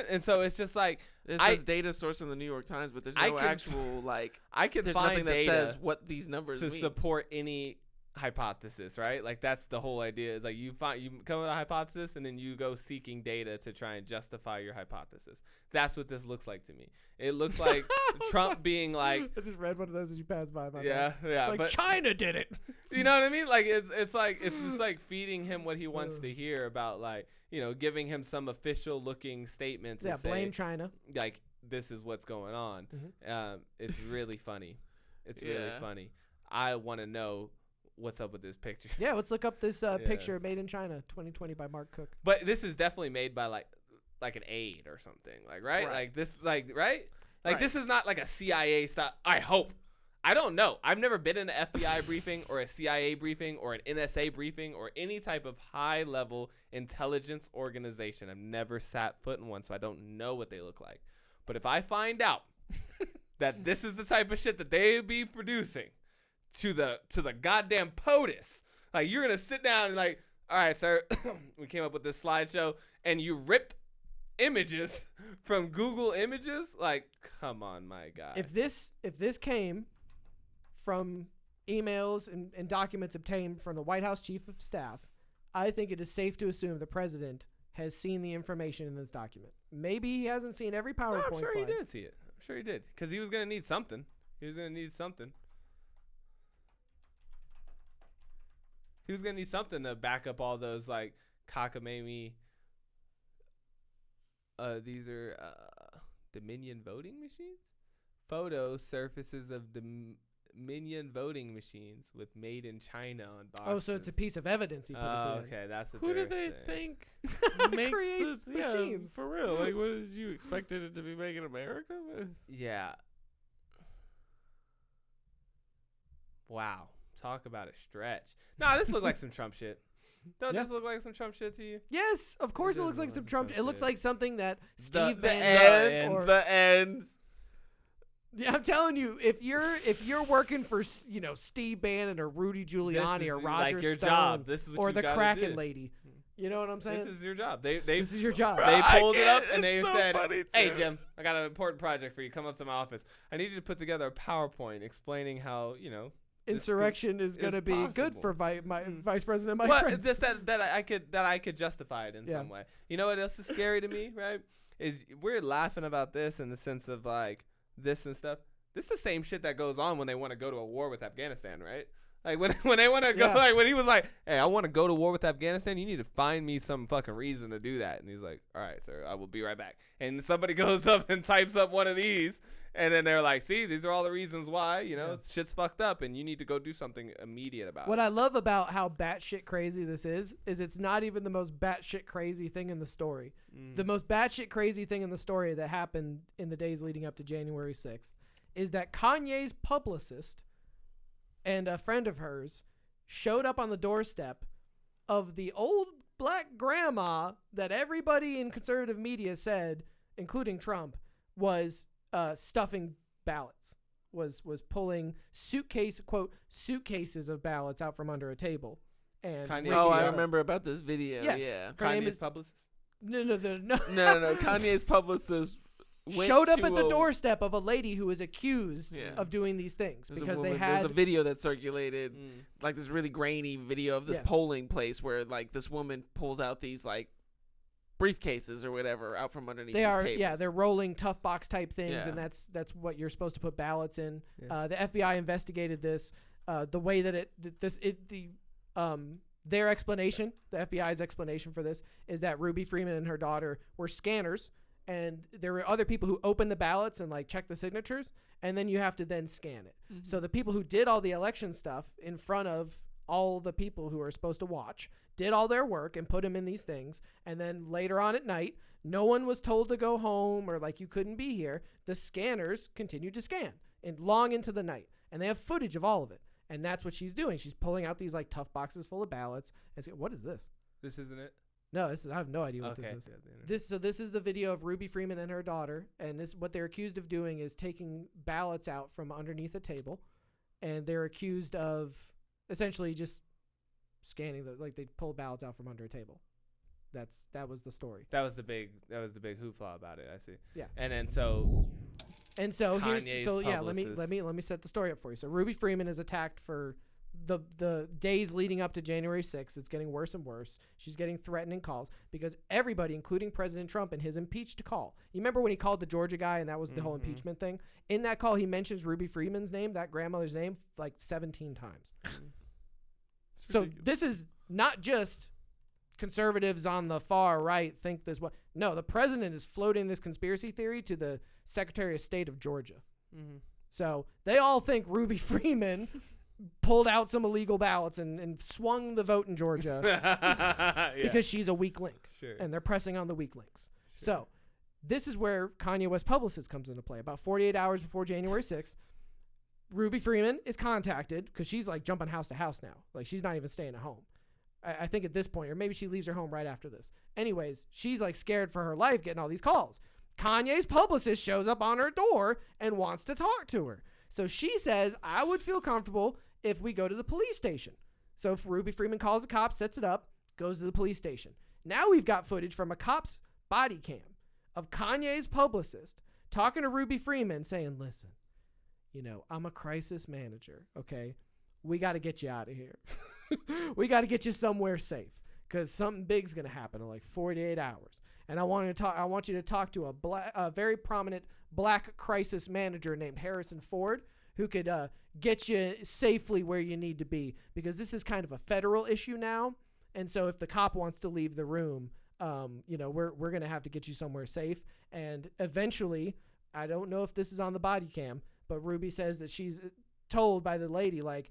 And so it's just like, it says data source in the New York Times, but there's no actual I can there's find nothing that data says what these numbers to mean. support any hypothesis, right? Like, that's the whole idea. Is like you come with a hypothesis and then you go seeking data to try and justify your hypothesis. That's what this looks like to me. It looks like Trump being like, I just read one of those as you passed by. Yeah. It's like, China did it. You know what I mean? Like, it's just like feeding him what he wants to hear about, like, giving him some official looking statement to say, blame China. Like, this is what's going on. Mm-hmm. It's really funny. It's really funny. I want to know what's up with this picture. Yeah, let's look up this picture made in China, 2020 by Mark Cook. But this is definitely made by like an aide or something, right? Like this, right? Like, this is not like a CIA style. I hope. I don't know. I've never been in an FBI briefing or a CIA briefing or an NSA briefing or any type of high-level intelligence organization. I've never sat foot in one, so I don't know what they look like. But if I find out that this is the type of shit that they be producing to the goddamn POTUS, like, you're gonna sit down and like, all right, sir, we came up with this slideshow, and you ripped images from Google Images. Like, come on, my guy. If this came from emails and documents obtained from the White House Chief of Staff, I think it is safe to assume the president has seen the information in this document. Maybe he hasn't seen every PowerPoint I'm sure slide. he did see it. I'm sure he did. Because he was going to need something. He was going to need something to back up all those, like, cockamamie. These are Dominion voting machines? Photo surfaces of Dominion voting machines with made in China on boxes. Oh, so it's a piece of evidence he put it okay, that's what Who do they're they saying. think makes creates this? Yeah, machines? for real. Like, what did you expected it to be made in America? Yeah. Wow. Talk about a stretch. Nah, this looked like some Trump shit. Don't this look like some Trump shit to you? Yes, of course it looks like some Trump. It looks like something that Steve the Bannon end. The end. Yeah, I'm telling you, if you're working for Steve Bannon or Rudy Giuliani or Roger like your Stone job. This is what or you the gotta Kraken do. lady, you know what I'm saying? This is your job. This is your job. They pulled it up and they It's so said, funny, "Hey too. Jim, I got an important project for you. Come up to my office. I need you to put together a PowerPoint explaining how Insurrection is going to be good for Vice President Mike Well, Pence. just that I could justify it in some way. You know what else is scary to me, right? Is we're laughing about this in the sense of like this and stuff. This is the same shit that goes on when they want to go to a war with Afghanistan, right? Like when they want to go, like when he was like, "Hey, I want to go to war with Afghanistan. You need to find me some fucking reason to do that." And he's like, "All right, sir, I will be right back." And somebody goes up and types up one of these, and then they're like, "See, these are all the reasons why shit's fucked up, and you need to go do something immediate about it." What I love about how batshit crazy this is it's not even the most batshit crazy thing in the story. The most batshit crazy thing in the story that happened in the days leading up to January 6th is that Kanye's publicist and a friend of hers showed up on the doorstep of the old black grandma that everybody in conservative media said, including Trump, was stuffing ballots, was pulling suitcases of ballots out from under a table. And Kanye, I remember about this video. Yes. Yeah. Kanye's publicist? No. No. Kanye's publicist showed up at the doorstep of a lady who was accused Yeah. of doing these things because they there's had a video that circulated, like this really grainy video of this Yes. polling place where like this woman pulls out these like briefcases or whatever out from underneath these tables. Yeah, they're rolling tough box type things, Yeah. and that's what you're supposed to put ballots in. The FBI investigated this. The way that their explanation, the FBI's explanation for this, is that Ruby Freeman and her daughter were scanners, and there were other people who opened the ballots and like checked the signatures, and then you have to then scan it. Mm-hmm. So the people who did all the election stuff in front of all the people who are supposed to watch did all their work and put them in these things, and then later on at night, no one was told to go home or like you couldn't be here. The scanners continued to scan long into the night, and they have footage of all of it. And that's what she's doing. She's pulling out these like tough boxes full of ballots. And what is this? This isn't it? No, I have no idea what this is. This is the video of Ruby Freeman and her daughter, and what they're accused of doing is taking ballots out from underneath a table, and they're accused of essentially just scanning they pull ballots out from under a table. That was the story. That was the big hoopla about it. I see. Yeah. And then let me set the story up for you. So Ruby Freeman is attacked for the days leading up to January 6th. It's getting worse and worse. She's getting threatening calls because everybody, including President Trump, in his impeached call. You remember when he called the Georgia guy and that was the whole impeachment thing? In that call, he mentions Ruby Freeman's name, that grandmother's name, like 17 times. So this is not just conservatives on the far right think this way. No, the president is floating this conspiracy theory to the Secretary of State of Georgia. Mm-hmm. So they all think Ruby Freeman pulled out some illegal ballots and swung the vote in Georgia because she's a weak link. Sure. And they're pressing on the weak links. Sure. So this is where Kanye West publicist comes into play. About 48 hours before January 6th, Ruby Freeman is contacted because she's like jumping house to house now. Like she's not even staying at home. I think at this point, or maybe she leaves her home right after this. Anyways, she's like scared for her life getting all these calls. Kanye's publicist shows up on her door and wants to talk to her. So she says, I would feel comfortable if we go to the police station. So if Ruby Freeman calls the cops, sets it up, goes to the police station. Now we've got footage from a cop's body cam of Kanye's publicist talking to Ruby Freeman saying, listen, I'm a crisis manager, okay? We got to get you out of here. We got to get you somewhere safe. because something big's gonna happen in like 48 hours. And I want you to talk to a very prominent black crisis manager named Harrison Ford, who could get you safely where you need to be, because this is kind of a federal issue now. And so if the cop wants to leave the room, we're gonna have to get you somewhere safe. And eventually, I don't know if this is on the body cam, but Ruby says that she's told by the lady, like,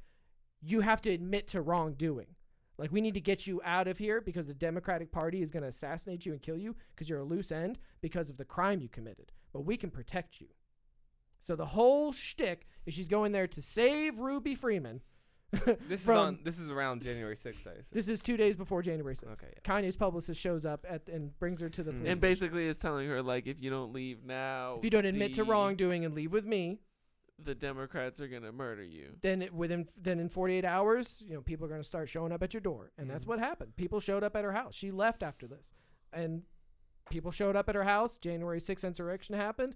you have to admit to wrongdoing. Like, we need to get you out of here because the Democratic Party is going to assassinate you and kill you because you're a loose end because of the crime you committed. But we can protect you. So the whole shtick is she's going there to save Ruby Freeman. This is around January 6th. This is 2 days before January 6th. Okay, yeah. Kanye's publicist shows up and brings her to the police and station. basically is telling her, like, if you don't leave now, if you don't admit to wrongdoing and leave with me, the Democrats are gonna murder you. Then in 48 hours, people are gonna start showing up at your door, and that's what happened. People showed up at her house. She left after this, and people showed up at her house. January 6th insurrection happened.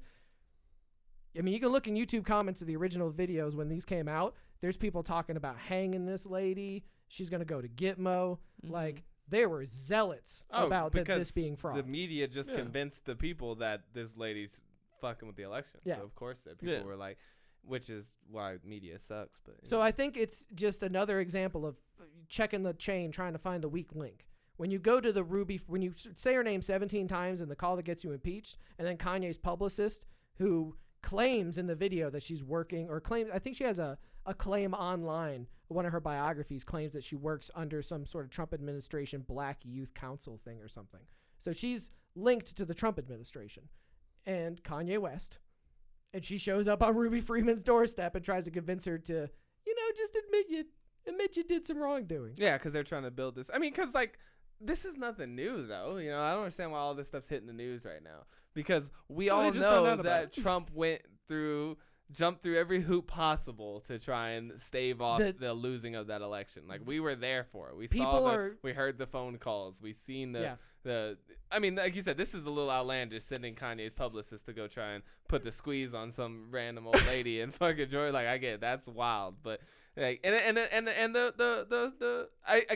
I mean, you can look in YouTube comments of the original videos when these came out. There's people talking about hanging this lady. She's gonna go to Gitmo. Like, there were zealots about this being fraud. The media just convinced the people that this lady's fucking with the election. Yeah. So of course that people were like. Which is why media sucks. But so I think it's just another example of checking the chain, trying to find the weak link. When you go to the Ruby, when you say her name 17 times in the call that gets you impeached, and then Kanye's publicist, who claims in the video that she's working, or claims, I think she has a claim online, one of her biographies claims that she works under some sort of Trump administration Black Youth Council thing or something. So she's linked to the Trump administration and Kanye West. And she shows up on Ruby Freeman's doorstep and tries to convince her to, just admit you did some wrongdoing. Yeah, because they're trying to build this. I mean, because, like, this is nothing new, though. I don't understand why all this stuff's hitting the news right now. Because we all know that Trump jumped through every hoop possible to try and stave off the losing of that election. Like, we were there for it. We heard the phone calls. We seen I mean, like you said, this is a little outlandish, sending Kanye's publicist to go try and put the squeeze on some random old lady in fucking Georgia. Like, I get it, that's wild, but like, I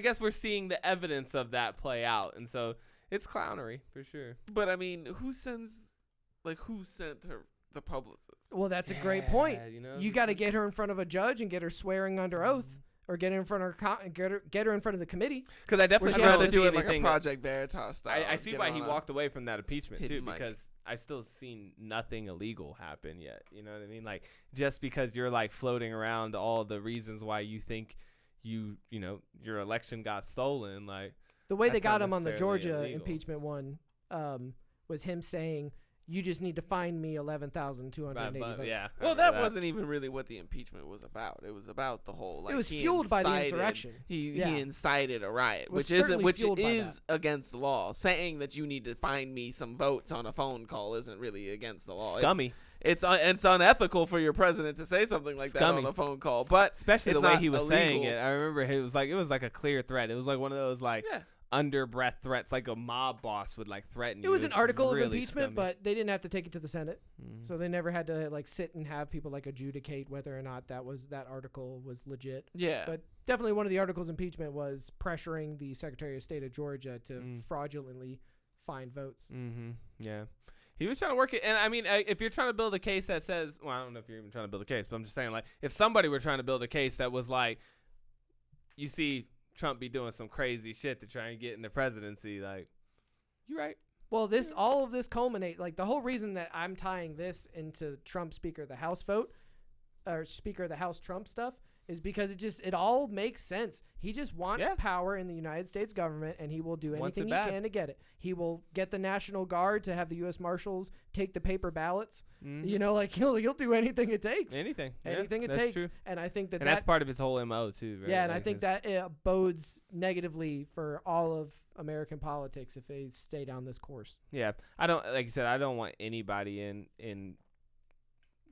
guess we're seeing the evidence of that play out, and so it's clownery for sure. But I mean, who sent her the publicist? Well, that's a great point. You got to get her in front of a judge and get her swearing under oath. Or get her in front of get her in front of the committee. Because I definitely rather do it like a Project Veritas style. I see why he walked away from that impeachment too, because I've still seen nothing illegal happen yet. You know what I mean? Like, just because you're like floating around all the reasons why you think your election got stolen, like the way they got him on the Georgia impeachment one was him saying, you just need to find me 11,280 votes. Yeah. Well, that wasn't even really what the impeachment was about. It was about the whole, like, it was fueled by the insurrection. He incited a riot, which is against the law. Saying that you need to find me some votes on a phone call isn't really against the law. Scummy. It's unethical for your president to say something like that on a phone call, but especially the way he was saying it. I remember it was like a clear threat. It was like one of those under breath threats, like a mob boss would like threaten you. It was an article of impeachment, but they didn't have to take it to the Senate, so they never had to like sit and have people like adjudicate whether or not that article was legit. Yeah, but definitely one of the articles of impeachment was pressuring the Secretary of State of Georgia to fraudulently find votes. Yeah. He was trying to work it, and I mean, if you're trying to build a case that says, well, I don't know if you're even trying to build a case, but I'm just saying, like, if somebody were trying to build a case that was like, you see Trump be doing some crazy shit to try and get in the presidency, like, you're right. Well, all of this culminate, like, the whole reason that I'm tying this into Trump Speaker of the House vote, or Speaker of the House Trump stuff, is because it all makes sense. He just wants power in the United States government, and he will do anything he can to get it. He will get the National Guard to have the U.S. Marshals take the paper ballots. Like he'll do anything it takes. Anything it takes. True. And I think that's part of his whole MO too. Right? Yeah, and I think that bodes negatively for all of American politics if they stay down this course. Yeah, I don't want anybody in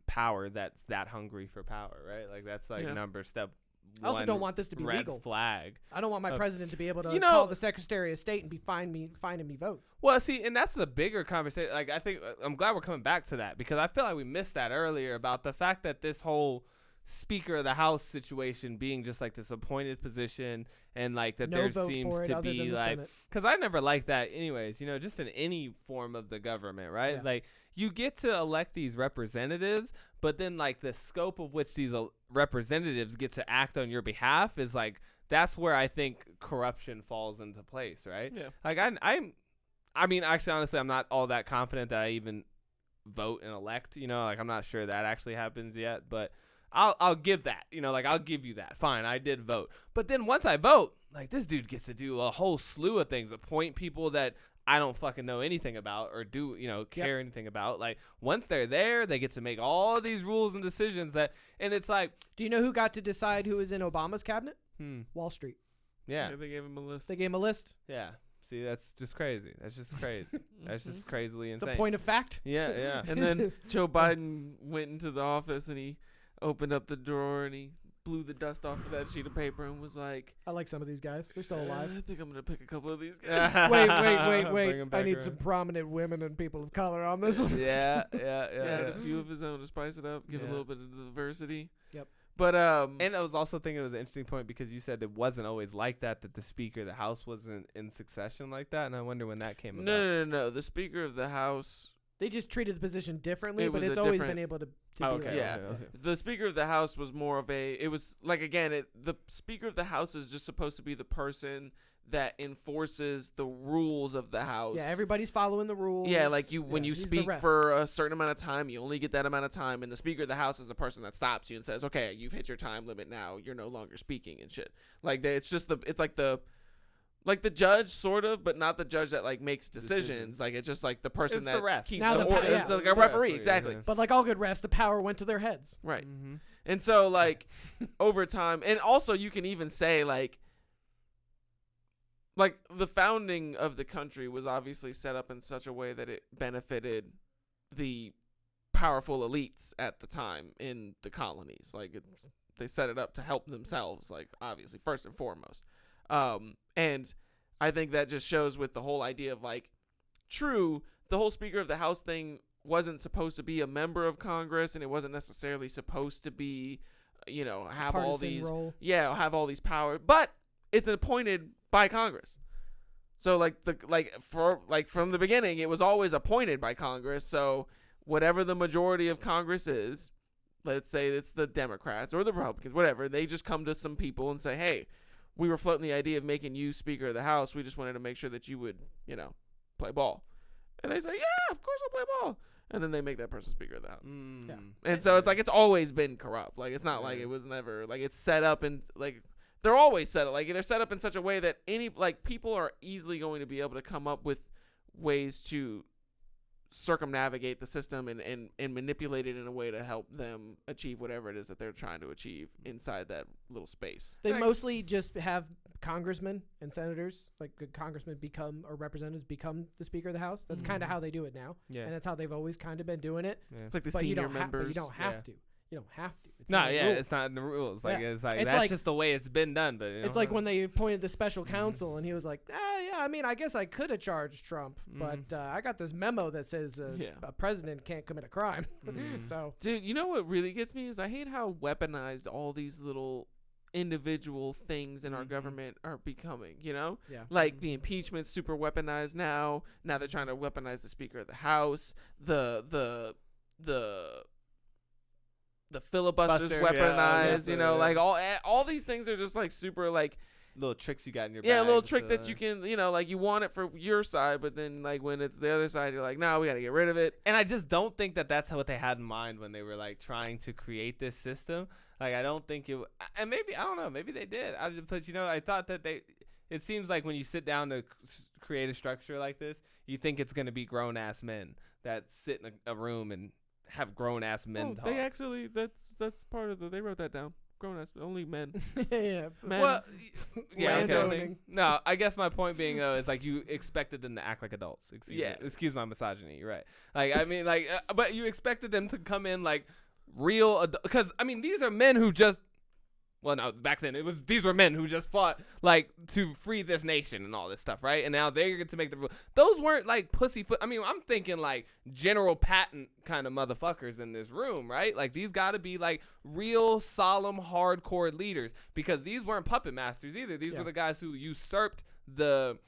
power that's that hungry for power, right? Like, that's like number step one. I also don't want this to be red legal. Flag. I don't want my president to be able to call the Secretary of State and be finding me votes. Well, see, and that's the bigger conversation. Like, I think I'm glad we're coming back to that, because I feel like we missed that earlier about the fact that this whole Speaker of the House situation being just like this appointed position, and like that No there vote seems for it to other be than the like, Senate. because I never liked that anyways, you know, just in any form of the government, right? Yeah. Like you get to elect these representatives, but then like the scope of which these representatives get to act on your behalf is like, that's where I think corruption falls into place, right? Yeah. Like I mean, actually, honestly, I'm not all that confident that I even vote and elect, you know, like I'm not sure that actually happens yet, but I'll give that, you know, like I'll give you that. Fine, I did vote. But then once I vote, like this dude gets to do a whole slew of things, appoint people that I don't fucking know anything about or do, you know, care anything about. Like once they're there, they get to make all these rules and decisions that, and it's like, Do you know who got to decide who was in Obama's cabinet? Wall Street. Yeah. They gave him a list. They gave him a list. Yeah. See, that's just crazy. That's just crazy. That's just crazily It's insane. a point of fact. Yeah, yeah. And then Joe Biden went into the office and he opened up the drawer and he blew the dust off of that sheet of paper and was like, I like some of these guys. They're still alive. I think I'm going to pick a couple of these guys. Wait. Bring 'em I back need around. some prominent women and people of color on this list. Yeah. He had a few of his own to spice it up, give a little bit of diversity. Yep. But And I was also thinking it was an interesting point because you said it wasn't always like that the Speaker of the House wasn't in succession like that, and I wonder when that came about. No. The Speaker of the House. They just treated the position differently, It but was it's a always different- been able to Oh, be okay. like Yeah. Okay. The Speaker of the House was more of a. It was like, again, the Speaker of the House is just supposed to be the person that enforces the rules of the House. Yeah, everybody's following the rules. Yeah, like when you he's the speak ref. for a certain amount of time, you only get that amount of time, and the Speaker of the House is the person that stops you and says, "Okay, you've hit your time limit now. You're no longer speaking," and shit. Like it's like the judge sort of, but not the judge that like makes decisions. Like it's just like the person It's that the ref. keeps Now the the order. pa- yeah. It's like a The referee, referee, exactly. yeah. But like all good refs, the power went to their heads. Right. Mm-hmm. And so like over time, and also you can even say like the founding of the country was obviously set up in such a way that it benefited the powerful elites at the time in the colonies. Like they set it up to help themselves, like obviously first and foremost. And I think that just shows with the whole idea of like, true, the whole Speaker of the House thing wasn't supposed to be a member of Congress, and it wasn't necessarily supposed to be, you know, have all Partisan these, role. have all these powers, but it's appointed by Congress. So from the beginning, it was always appointed by Congress. So whatever the majority of Congress is, let's say it's the Democrats or the Republicans, whatever, they just come to some people and say, "Hey, we were floating the idea of making you Speaker of the House. We just wanted to make sure that you would, you know, play ball." And they say, "Yeah, of course I'll play ball." And then they make that person Speaker of the House. Mm. Yeah. And so it's like it's always been corrupt. Like it's not like it was never like it's set up and like they're always set up like they're set up in such a way that any like people are easily going to be able to come up with ways to circumnavigate the system and manipulate it in a way to help them achieve whatever it is that they're trying to achieve inside that little space. They mostly just have congressmen and senators, like congressmen become or representatives become the Speaker of the House. That's kind of how they do it now, Yeah. and that's how they've always kind of been doing it. It's like the But you senior don't members. but you don't have Yeah. to. You don't have to. It's No, not a yeah, rule. it's not in the rules. Like Yeah. it's like It's that's like- just the way it's been done. But It's like when they appointed the special counsel, and he was like, yeah, I mean, I guess I could have charged Trump, but I got this memo that says a president can't commit a crime. So, Dude, you know what really gets me is I hate how weaponized all these little individual things in our government are becoming, you know? Yeah. Like the impeachment's super weaponized now. Now they're trying to weaponize the Speaker of the House. The filibuster's Buster, weaponized, yeah, you know, yeah. like all these things are just like super like little tricks you got in your a bag little just trick to, that you can, you know, like you want it for your side, but then like when it's the other side, you're like, no, we got to get rid of it. And I just don't think that that's what they had in mind when they were like trying to create this system. Like I don't think it, and maybe I don't know, maybe they did. But you know, I thought that it seems like when you sit down to create a structure like this, you think it's gonna be grown ass men that sit in a room and have grown ass men talk. They actually, that's part of they wrote that down. Grown ass, only men. yeah. Men. Well, yeah, okay. Landowning. No, I guess my point being though is like you expected them to act like adults. Excuse my misogyny. You're right. Like I mean, like, but you expected them to come in like real, because I mean these are men who just Well, no, back then these were men who just fought like to free this nation and all this stuff, right? And now they get to make the rules. Those weren't like pussyfoot. I mean, I'm thinking like General Patton kind of motherfuckers in this room, right? Like these got to be like real solemn, hardcore leaders, because these weren't puppet masters either. These were the guys who usurped the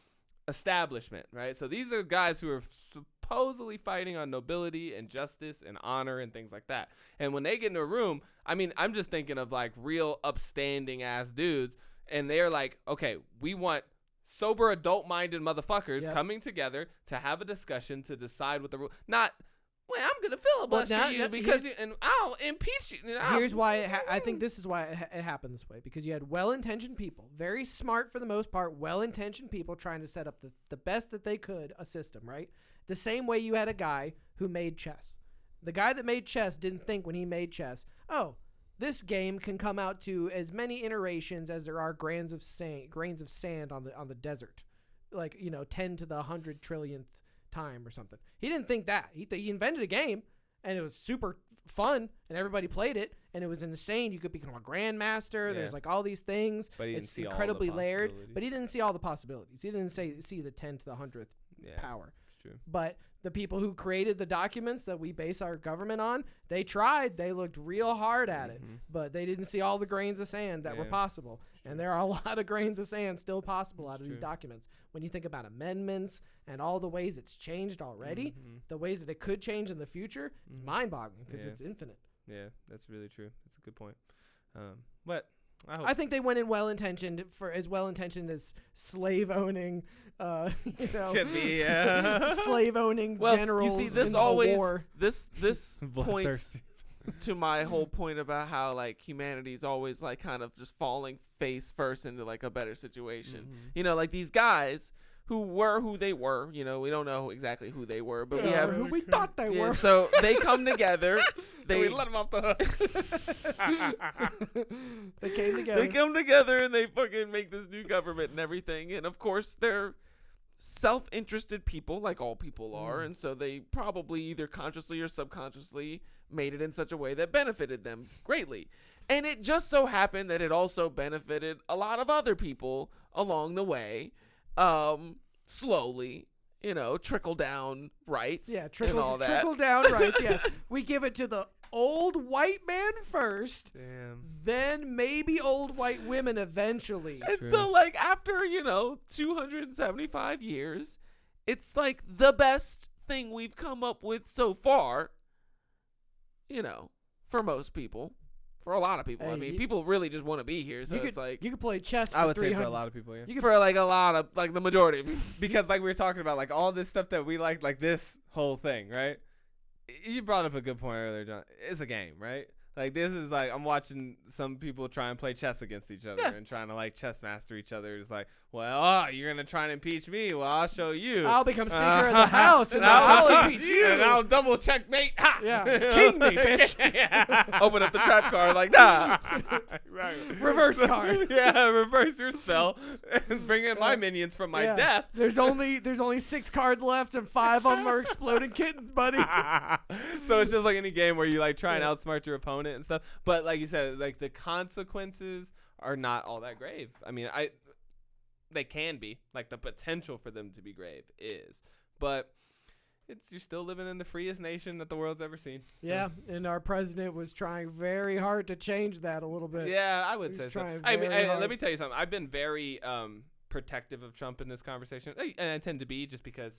establishment, right? So these are guys who are supposedly fighting on nobility and justice and honor and things like that. And when they get into a room, I mean, I'm just thinking of like real upstanding ass dudes, and they're like, okay, we want sober adult-minded motherfuckers coming together to have a discussion to decide what the rule. Not, well, I'm gonna filibuster you because and I'll impeach you. Here's why I think this is why it happened this way, because you had well-intentioned people, very smart for the most part, well-intentioned people trying to set up the best that they could a system, right? The same way you had a guy who made chess. The guy that made chess didn't think when he made chess, oh, this game can come out to as many iterations as there are grains of sand on the desert, like 10 to the 100 trillionth time or something. He didn't think that. He invented a game, and it was super fun, and everybody played it, and it was insane. You could become a grandmaster. There's like all these things. But it's incredibly layered. But he didn't see all the possibilities. He didn't see the 10 to the 100th power. True. But the people who created the documents that we base our government on, they tried. They looked real hard at it, but they didn't see all the grains of sand that were possible. And there are a lot of grains of sand still possible out of these documents. When you think about amendments and all the ways it's changed already, the ways that it could change in the future, it's mind-boggling because it's infinite. Yeah, that's really true. That's a good point. But I think they went in well-intentioned, for as well-intentioned as slave-owning, could be, slave-owning generals. You see, this in always war. this points to my whole point about how like humanity's always like kind of just falling face first into like a better situation. Like these guys who were who they were. We don't know exactly who they were, but we have who we thought they were. So they come together. We let them off the hook. They came together. They come together and they fucking make this new government and everything. And of course, they're self-interested people, like all people are, and so they probably either consciously or subconsciously made it in such a way that benefited them greatly. And it just so happened that it also benefited a lot of other people along the way. Slowly, trickle down rights. Yeah, trickle down rights. Yes, we give it to the old white man first. Damn. Then maybe old white women eventually. And so, like after 275 years, it's like the best thing we've come up with so far. For most people. For a lot of people. Hey, I mean, people really just want to be here, so it's like you could play chess. I would for say for a lot of people, yeah. for like a lot of like the majority of people. Because like we were talking about, like all this stuff that we like this whole thing, right? You brought up a good point earlier, John. It's a game, right? Like this is like I'm watching some people try and play chess against each other and trying to like chess master each other. It's like, well, you're gonna try and impeach me. Well, I'll show you. I'll become Speaker of the House and I'll impeach you. And I'll double checkmate. Ha! Yeah, king me, bitch. Open up the trap card, like nah. Right. Reverse card. Yeah, reverse your spell and bring in my minions from my death. There's only 6 cards left and 5 of them are exploding kittens, buddy. So it's just like any game where you like try and outsmart your opponent and stuff. But like you said, like the consequences are not all that grave. I mean, they can be. Like the potential for them to be grave is. But you're still living in the freest nation that the world's ever seen. So. Yeah, and our president was trying very hard to change that a little bit. Yeah, I would say so. I mean, let me tell you something. I've been very protective of Trump in this conversation. And I tend to be just because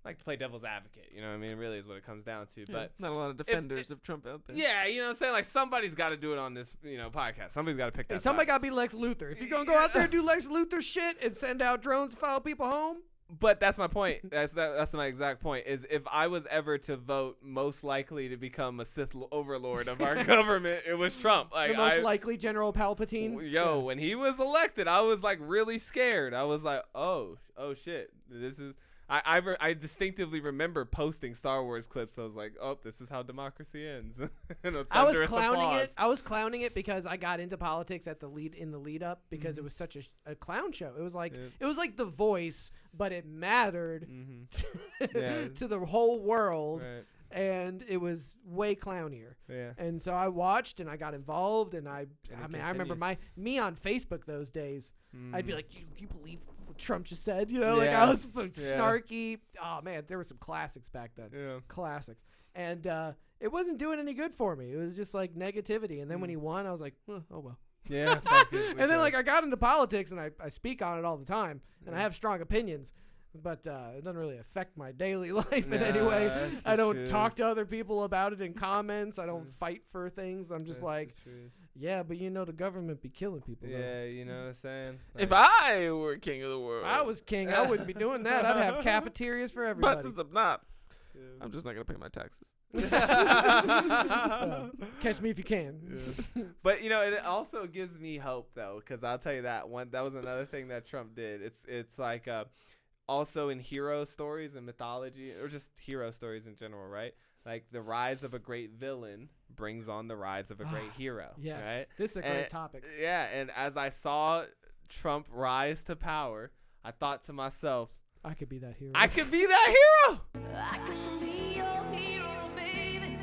I like to play devil's advocate. You know what I mean? It really is what it comes down to. Yeah, but not a lot of defenders of Trump out there. Yeah, you know what I'm saying? Like somebody's got to do it on this, podcast. Somebody's got to pick that. Somebody got to be Lex Luthor. If you're going to go out there and do Lex Luthor shit and send out drones to follow people home. But that's my point. That's my exact point. Is if I was ever to vote most likely to become a Sith overlord of our government, it was Trump. Like the most likely General Palpatine. When he was elected, I was like really scared. I was like, oh shit, this is. I distinctively remember posting Star Wars clips. I was like, oh, this is how democracy ends. I was clowning it. I was clowning it because I got into politics in the lead up because it was such a clown show. It was like The Voice, but it mattered to the whole world. Right. and it was way clownier. Yeah. And so I watched and I got involved, and I remember continues. me on Facebook those days. I'd be like, you believe what Trump just said? I Yeah. was snarky. Oh man, there were some classics back then. Yeah. Classics. And it wasn't doing any good for me. It was just like negativity. And then when he won, I was like, oh well. Yeah. Fuck it, And then like I got into politics, and I speak on it all the time, and I have strong opinions. But it doesn't really affect my daily life in any way. I don't talk to other people about it in comments. I don't fight for things. I'm just like, yeah, but the government be killing people. Yeah, though. you know what I'm saying? If I were king of the world. If I was king, I wouldn't be doing that. I'd have cafeterias for everybody. But since I'm not, I'm just not going to pay my taxes. Catch me if you can. Yeah. But it also gives me hope though, because I'll tell you that was another thing that Trump did. It's like also in hero stories and mythology, or just hero stories in general, right? Like the rise of a great villain brings on the rise of a great hero. Yes, right? This is a great topic. Yeah, and as I saw Trump rise to power, I thought to myself, I could be that hero. I could be that hero. I can be your hero, baby.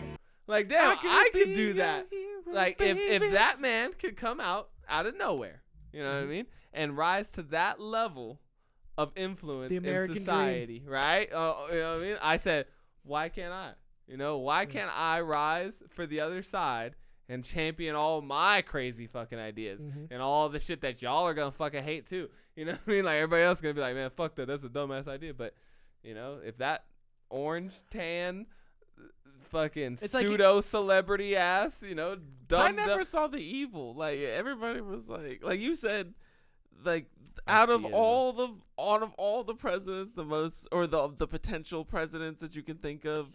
Like, damn, I could do that. Hero, Like, baby. if that man could come out of nowhere, you know what I mean, and rise to that level of influence The in American society, right? You know what I mean? I said, why can't I? Why can't I rise for the other side and champion all my crazy fucking ideas and all the shit that y'all are gonna fucking hate too? You know what I mean? Like, everybody else is gonna be like, man, fuck that. That's a dumbass idea. But, if that orange tan fucking pseudo celebrity ass, dumb. I never saw the evil. Like, everybody was like you said, like, out of all the presidents, the most, or the potential presidents that you can think of,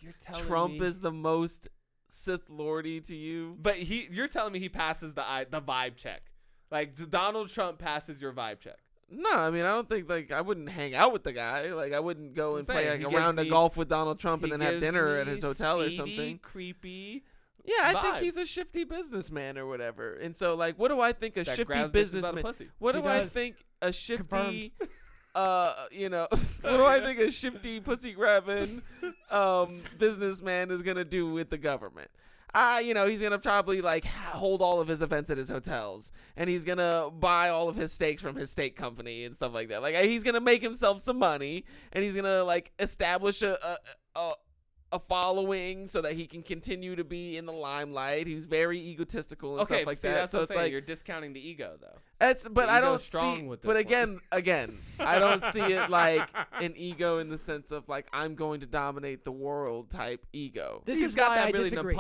Trump is the most Sith Lordy to you. But you're telling me he passes the vibe check. Like, Donald Trump passes your vibe check. No, I mean, I don't think, like, I wouldn't hang out with the guy. Like, I wouldn't go and play like a round of golf with Donald Trump and then have dinner at his hotel or something. Creepy. Yeah, I think he's a shifty businessman or whatever. And so, like, what do I think a shifty businessman? What do I think a shifty, what do I think a shifty pussy grabbing businessman is gonna do with the government? He's gonna probably like hold all of his events at his hotels, and he's gonna buy all of his steaks from his steak company and stuff like that. Like, he's gonna make himself some money, and he's gonna like establish a following so that he can continue to be in the limelight. He's very egotistical and stuff like that. That's so what it's I'm saying. like You're discounting the ego though. But I don't strong see. with this But one. again, I don't see it like an ego in the sense of like I'm going to dominate the world type ego. This He's is got why that I really disagree.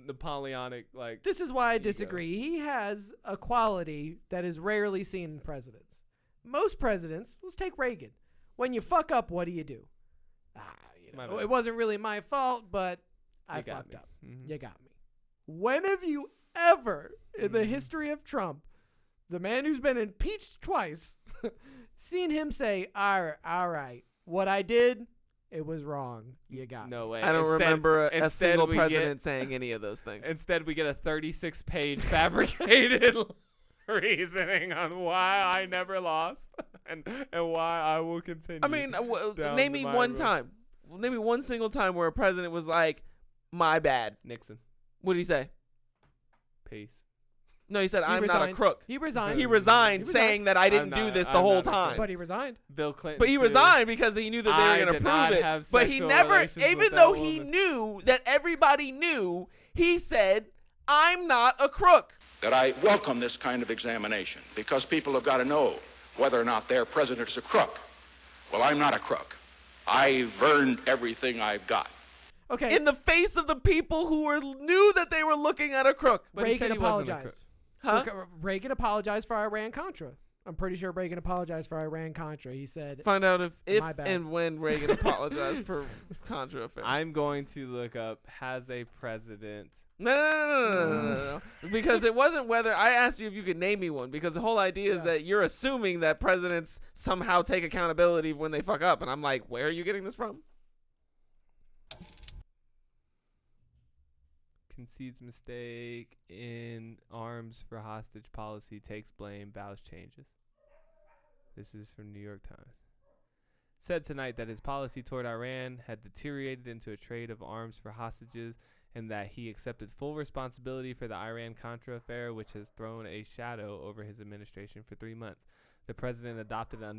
Napoleonic like. This is why I disagree. He has a quality that is rarely seen in presidents. Most presidents, let's take Reagan. When you fuck up, what do? It wasn't really my fault, but I fucked up. Mm-hmm. You got me. When have you ever, in the history of Trump, the man who's been impeached twice, seen him say, all right, what I did, it was wrong. You got me. No way. I don't remember a single president saying any of those things. Instead, we get a 36-page fabricated reasoning on why I never lost and why I will continue. I mean, name me one time. Name me one single time where a president was like, my bad. Nixon. What did he say? Peace. No, he said, I'm not a crook. He resigned. He resigned saying that I didn't do this the whole time. But he resigned. Bill Clinton. But he resigned because he knew that they were going to prove it. But he never, even though he knew that everybody knew, he said, I'm not a crook. That I welcome this kind of examination because people have got to know whether or not their president is a crook. Well, I'm not a crook. I've earned everything I've got. Okay. In the face of the people who knew that they were looking at a crook. But Reagan apologized. Huh? Reagan apologized for Iran-Contra. I'm pretty sure Reagan apologized for Iran-Contra. He said, find out if my bad. and when Reagan apologized for Contra affair. I'm going to look up, has a president... No. Because it wasn't whether I asked you if you could name me one, because the whole idea is that you're assuming that presidents somehow take accountability when they fuck up, and I'm like, where are you getting this from? Concedes mistake in arms for hostage policy, takes blame, vows changes. This is from New York Times. said tonight that his policy toward Iran had deteriorated into a trade of arms for hostages, and that he accepted full responsibility for the Iran-Contra affair, which has thrown a shadow over his administration for 3 months. The president adopted an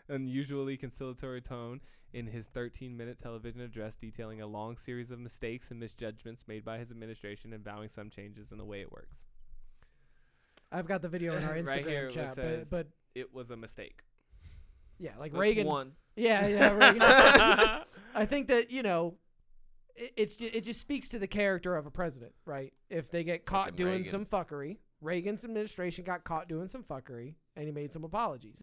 unusually conciliatory tone in his 13-minute television address, detailing a long series of mistakes and misjudgments made by his administration and vowing some changes in the way it works. I've got the video in our Instagram Right here chat, says, but it was a mistake. yeah, like So Reagan. won. Yeah, Reagan. I think that, it just speaks to the character of a president, right? If they get caught doing some fuckery, Reagan's administration got caught doing some fuckery, and he made some apologies.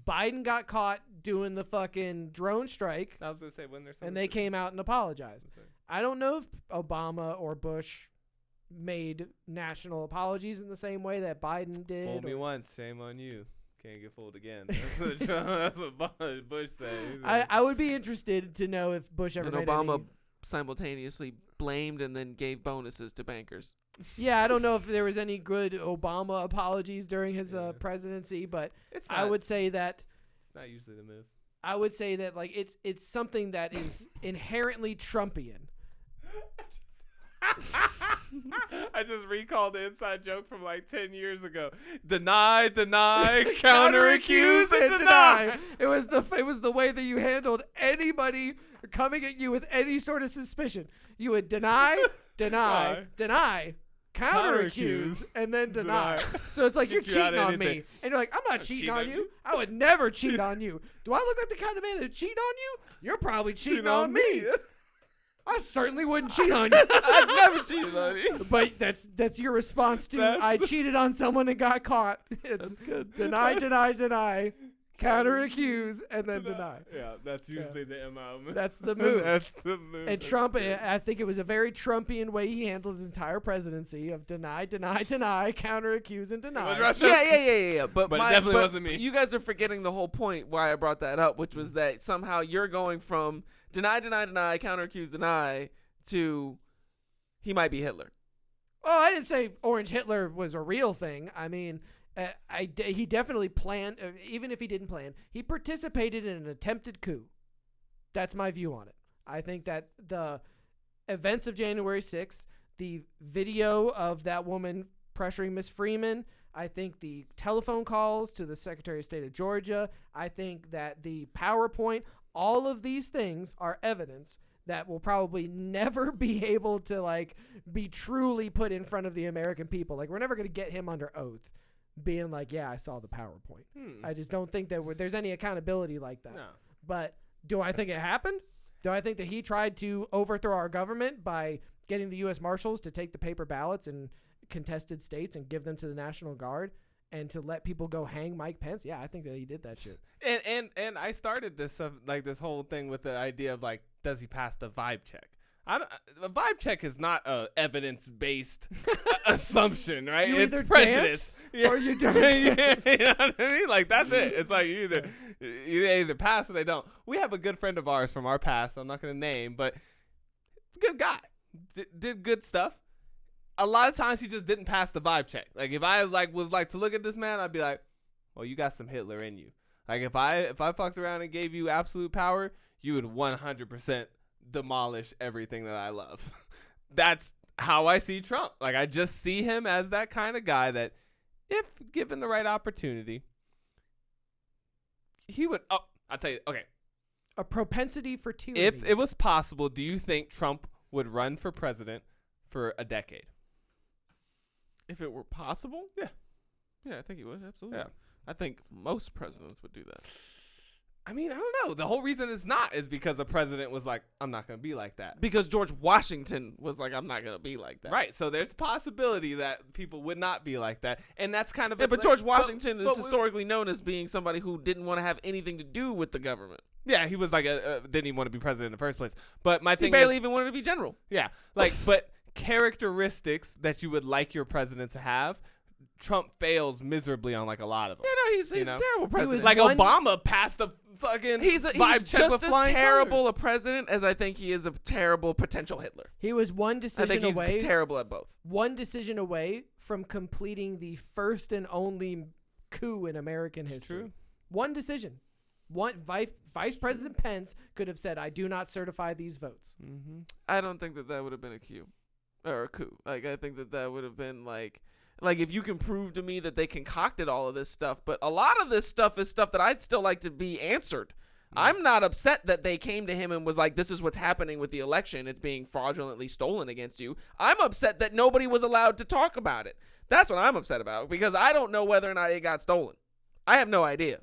Biden got caught doing the fucking drone strike, I was going to say, when there's and they came out and apologized. I don't know if Obama or Bush made national apologies in the same way that Biden did. Fool me once, shame on you. Can't get fooled again. That's what Bush said. I would be interested to know if Bush ever And made Obama any... simultaneously blamed and then gave bonuses to bankers. Yeah, I don't know if there was any good Obama apologies during his presidency, but I would say that it's not usually the move. I would say that like it's something that is inherently Trumpian. I just recalled the inside joke from like 10 years ago. Deny, counter accuse, and deny. It was the way that you handled anybody coming at you with any sort of suspicion. You would deny, counter accuse, and then deny. So it's like, you're cheating on me. And you're like, I'm not cheating on you. I would never cheat on you. Do I look like the kind of man that cheat on you? You're probably cheating on me. I certainly wouldn't cheat on you. I've never cheated on you. But that's your response to I cheated on someone and got caught. That's good. Deny, counter accuse, and then deny. Yeah, that's usually the MO. That's the move. That's the move. And Trump, I think it was a very Trumpian way he handled his entire presidency of deny, counter accuse, and deny. Yeah. But it definitely wasn't me. You guys are forgetting the whole point why I brought that up, which was that somehow you're going from deny, counter accuse, deny to he might be Hitler. Oh, I didn't say Orange Hitler was a real thing. I mean, he definitely planned, even if he didn't plan, he participated in an attempted coup. That's my view on it. I think that the events of January 6th, the video of that woman pressuring Miss Freeman, I think the telephone calls to the Secretary of State of Georgia, I think that the PowerPoint, all of these things are evidence that will probably never be able to be truly put in front of the American people. Like, we're never going to get him under oath being like, yeah, I saw the PowerPoint. I just don't think that there's any accountability like that. No. But do I think it happened? Do I think that he tried to overthrow our government by getting the U.S. Marshals to take the paper ballots in contested states and give them to the National Guard and to let people go hang Mike Pence? Yeah, I think that he did that shit. And I started this this whole thing with the idea of does he pass the vibe check? A vibe check is not a evidence-based assumption, right? It's prejudice. Or you don't. You know what I mean? That's it. It's like you either pass or they don't. We have a good friend of ours from our past. I'm not going to name, but it's a good guy. Did good stuff. A lot of times he just didn't pass the vibe check. If I was to look at this man, I'd be like, well, you got some Hitler in you. If I fucked around and gave you absolute power, you would 100% demolish everything that I love. That's how I see Trump. I just see him as that kind of guy that, if given the right opportunity, he would. Oh, I'll tell you. Okay. A propensity for tyranny. If it was possible, do you think Trump would run for president for a decade? If it were possible? Yeah. Yeah, I think he would. Absolutely. Yeah. I think most presidents would do that. I mean, I don't know. The whole reason it's not is because a president was like, I'm not going to be like that. Because George Washington was like, I'm not going to be like that. Right. So there's possibility that people would not be like that. And that's kind of... Yeah, but George Washington is historically known as being somebody who didn't want to have anything to do with the government. Yeah, he was didn't even want to be president in the first place. But my thing He barely even wanted to be general. Yeah. But characteristics that you would like your president to have, Trump fails miserably on a lot of them. Yeah, no, he's a terrible president. Obama passed the fucking he's vibe check just with as flying terrible colors. a president as I think he is a terrible potential Hitler. He was one decision I think away. He's terrible at both. One decision away from completing the first and only coup in American history. True. One decision. Vice President Pence could have said, I do not certify these votes. Mm-hmm. I don't think that would have been a coup. Or a coup. Like, I think that would have been like if you can prove to me that they concocted all of this stuff, but a lot of this stuff is stuff that I'd still like to be answered. I'm not upset that they came to him and was like, this is what's happening with the election. It's being fraudulently stolen against you. I'm upset that nobody was allowed to talk about it. That's what I'm upset about, because I don't know whether or not it got stolen. I have no idea.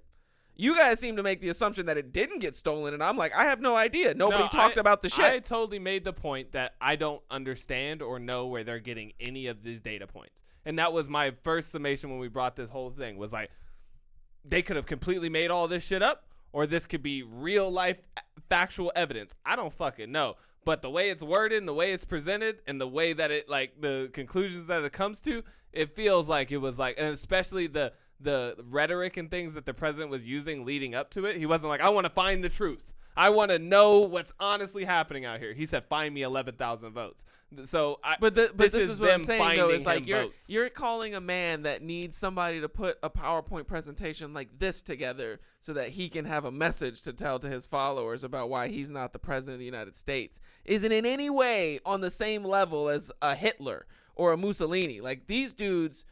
You guys seem to make the assumption that it didn't get stolen, and I'm like, I have no idea. Nobody talked about the shit. I totally made the point that I don't understand or know where they're getting any of these data points. And that was my first summation when we brought this whole thing, was like, they could have completely made all this shit up, or this could be real life factual evidence. I don't fucking know. But the way it's worded and the way it's presented and the way that it, like, the conclusions that it comes to, it feels like it was like, and especially the rhetoric and things that the president was using leading up to it. He wasn't like, I want to find the truth. I want to know what's honestly happening out here. He said, find me 11,000 votes. So, this is what I'm saying, though. It's like votes. you're calling a man that needs somebody to put a PowerPoint presentation like this together so that he can have a message to tell to his followers about why he's not the president of the United States. Isn't in any way on the same level as a Hitler or a Mussolini. Like, these dudes,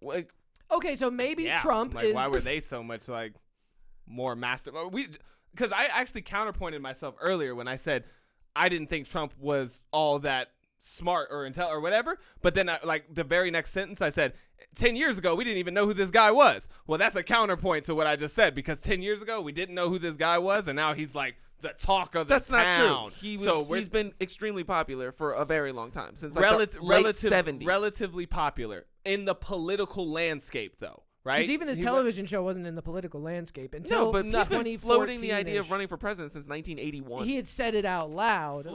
like, okay, so maybe Trump like, is. Why were they so much like more master? Because I actually counterpointed myself earlier when I said I didn't think Trump was all that smart or intelligent or whatever. But then, like, the very next sentence, I said, 10 years ago, we didn't even know who this guy was. Well, that's a counterpoint to what I just said, because 10 years ago, we didn't know who this guy was, and now he's like the talk of the That's town. not true. He's been extremely popular for a very long time, since like the late relative, 70s. Relatively popular in the political landscape, though. Right? Because even his television show wasn't in the political landscape until no, but he's been floating the idea of 2014-ish. running for president since 1981. He had said it out loud,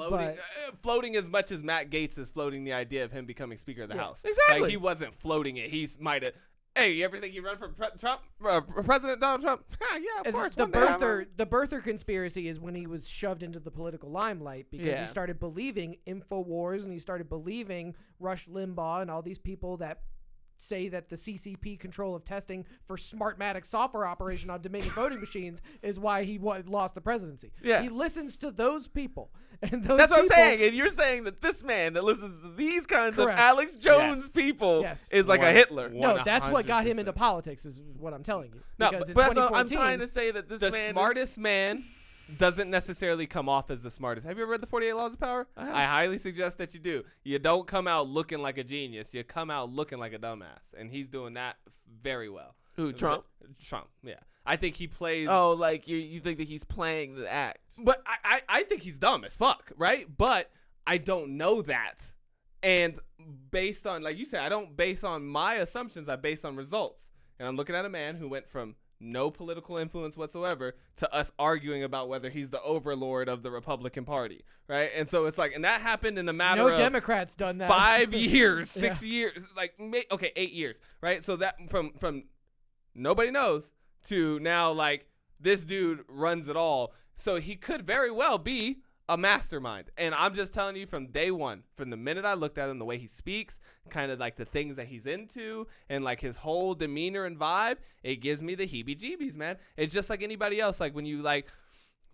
floating as much as Matt Gaetz is floating the idea of him becoming Speaker of the House. Exactly. Like, he wasn't floating it. He might have. Hey, you ever think you run for President Donald Trump? Yeah, of course. The birther conspiracy is when he was shoved into the political limelight, because he started believing InfoWars and he started believing Rush Limbaugh and all these people that say that the CCP control of testing for Smartmatic software operation on Dominion voting machines is why he lost the presidency. Yeah. He listens to those people. And those That's what I'm people, saying. And you're saying that this man that listens to these kinds of Alex Jones people is like a Hitler. No, that's what got him into politics, is what I'm telling you. No, because in but that's what I'm 2014, trying to say, that this the man smartest man doesn't necessarily come off as the smartest. Have you ever read the 48 Laws of Power? I highly suggest that you do. You don't come out looking like a genius. You come out looking like a dumbass. And he's doing that very well. Who, Trump? Trump, yeah. I think he plays... Oh, like you think that he's playing the act. But I think he's dumb as fuck, right? But I don't know that. And based on, like you said, I don't base on my assumptions. I base on results. And I'm looking at a man who went from no political influence whatsoever to us arguing about whether he's the overlord of the Republican Party, right? And so it's like, and that happened in a matter of... No Democrats done that. 5 years, 6 years, like, 8 years, right? So that from nobody knows to now, like, this dude runs it all. So he could very well be a mastermind. And I'm just telling you, from day one, from the minute I looked at him, the way he speaks, kind of like the things that he's into, and like his whole demeanor and vibe, it gives me the heebie-jeebies, man. It's just like anybody else. Like, when you, like,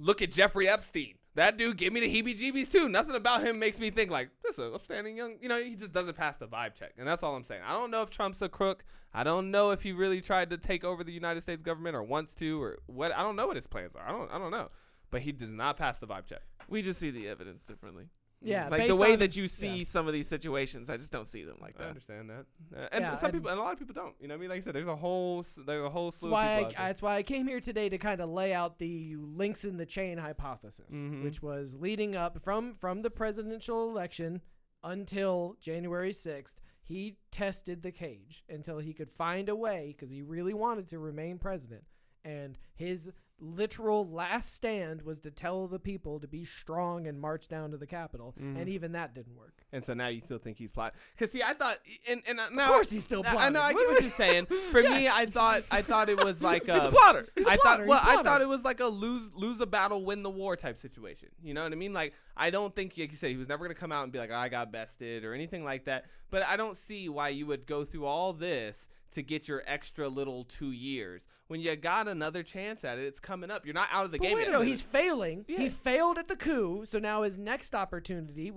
look at Jeffrey Epstein, that dude gave me the heebie-jeebies too. Nothing about him makes me think like, this is an upstanding young, he just doesn't pass the vibe check. And that's all I'm saying. I don't know if Trump's a crook. I don't know if he really tried to take over the United States government or wants to, or what. I don't know what his plans are. I don't know. But he does not pass the vibe check. We just see the evidence differently. Yeah, like the way that you see some of these situations, I just don't see them like that. I understand that, and some people, and a lot of people don't. You know what I mean? Like I said, there's a whole slew of people. That's why I came here today to kind of lay out the links in the chain hypothesis, which was leading up from the presidential election until January 6th. He tested the cage until he could find a way, because he really wanted to remain president, and his literal last stand was to tell the people to be strong and march down to the Capitol, and even that didn't work. And so now you still think he's plotting? Because see, I thought, and now, of course he's still plotting. I know, I get what you're saying. For me, I thought it was like he's a plotter. I thought it was like a lose a battle, win the war type situation. You know what I mean? Like, I don't think, like you said, he was never gonna come out and be like, I got bested or anything like that. But I don't see why you would go through all this to get your extra little 2 years. When you got another chance at it, it's coming up. You're not out of the game yet. No, he's failing. Yeah. He failed at the coup, so now his next opportunity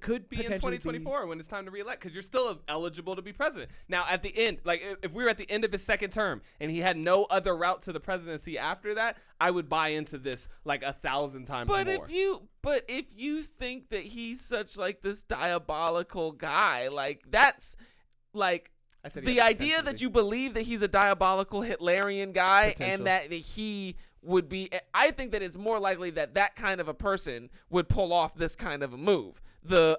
could be in 2024 when it's time to reelect, because you're still eligible to be president. Now, at the end, like if we were at the end of his second term and he had no other route to the presidency after that, I would buy into this like 1,000 times more. If you think that he's such like this diabolical guy, like that's like the idea that you believe that he's a diabolical Hitlerian guy and that he would be, I think that it's more likely that kind of a person would pull off this kind of a move.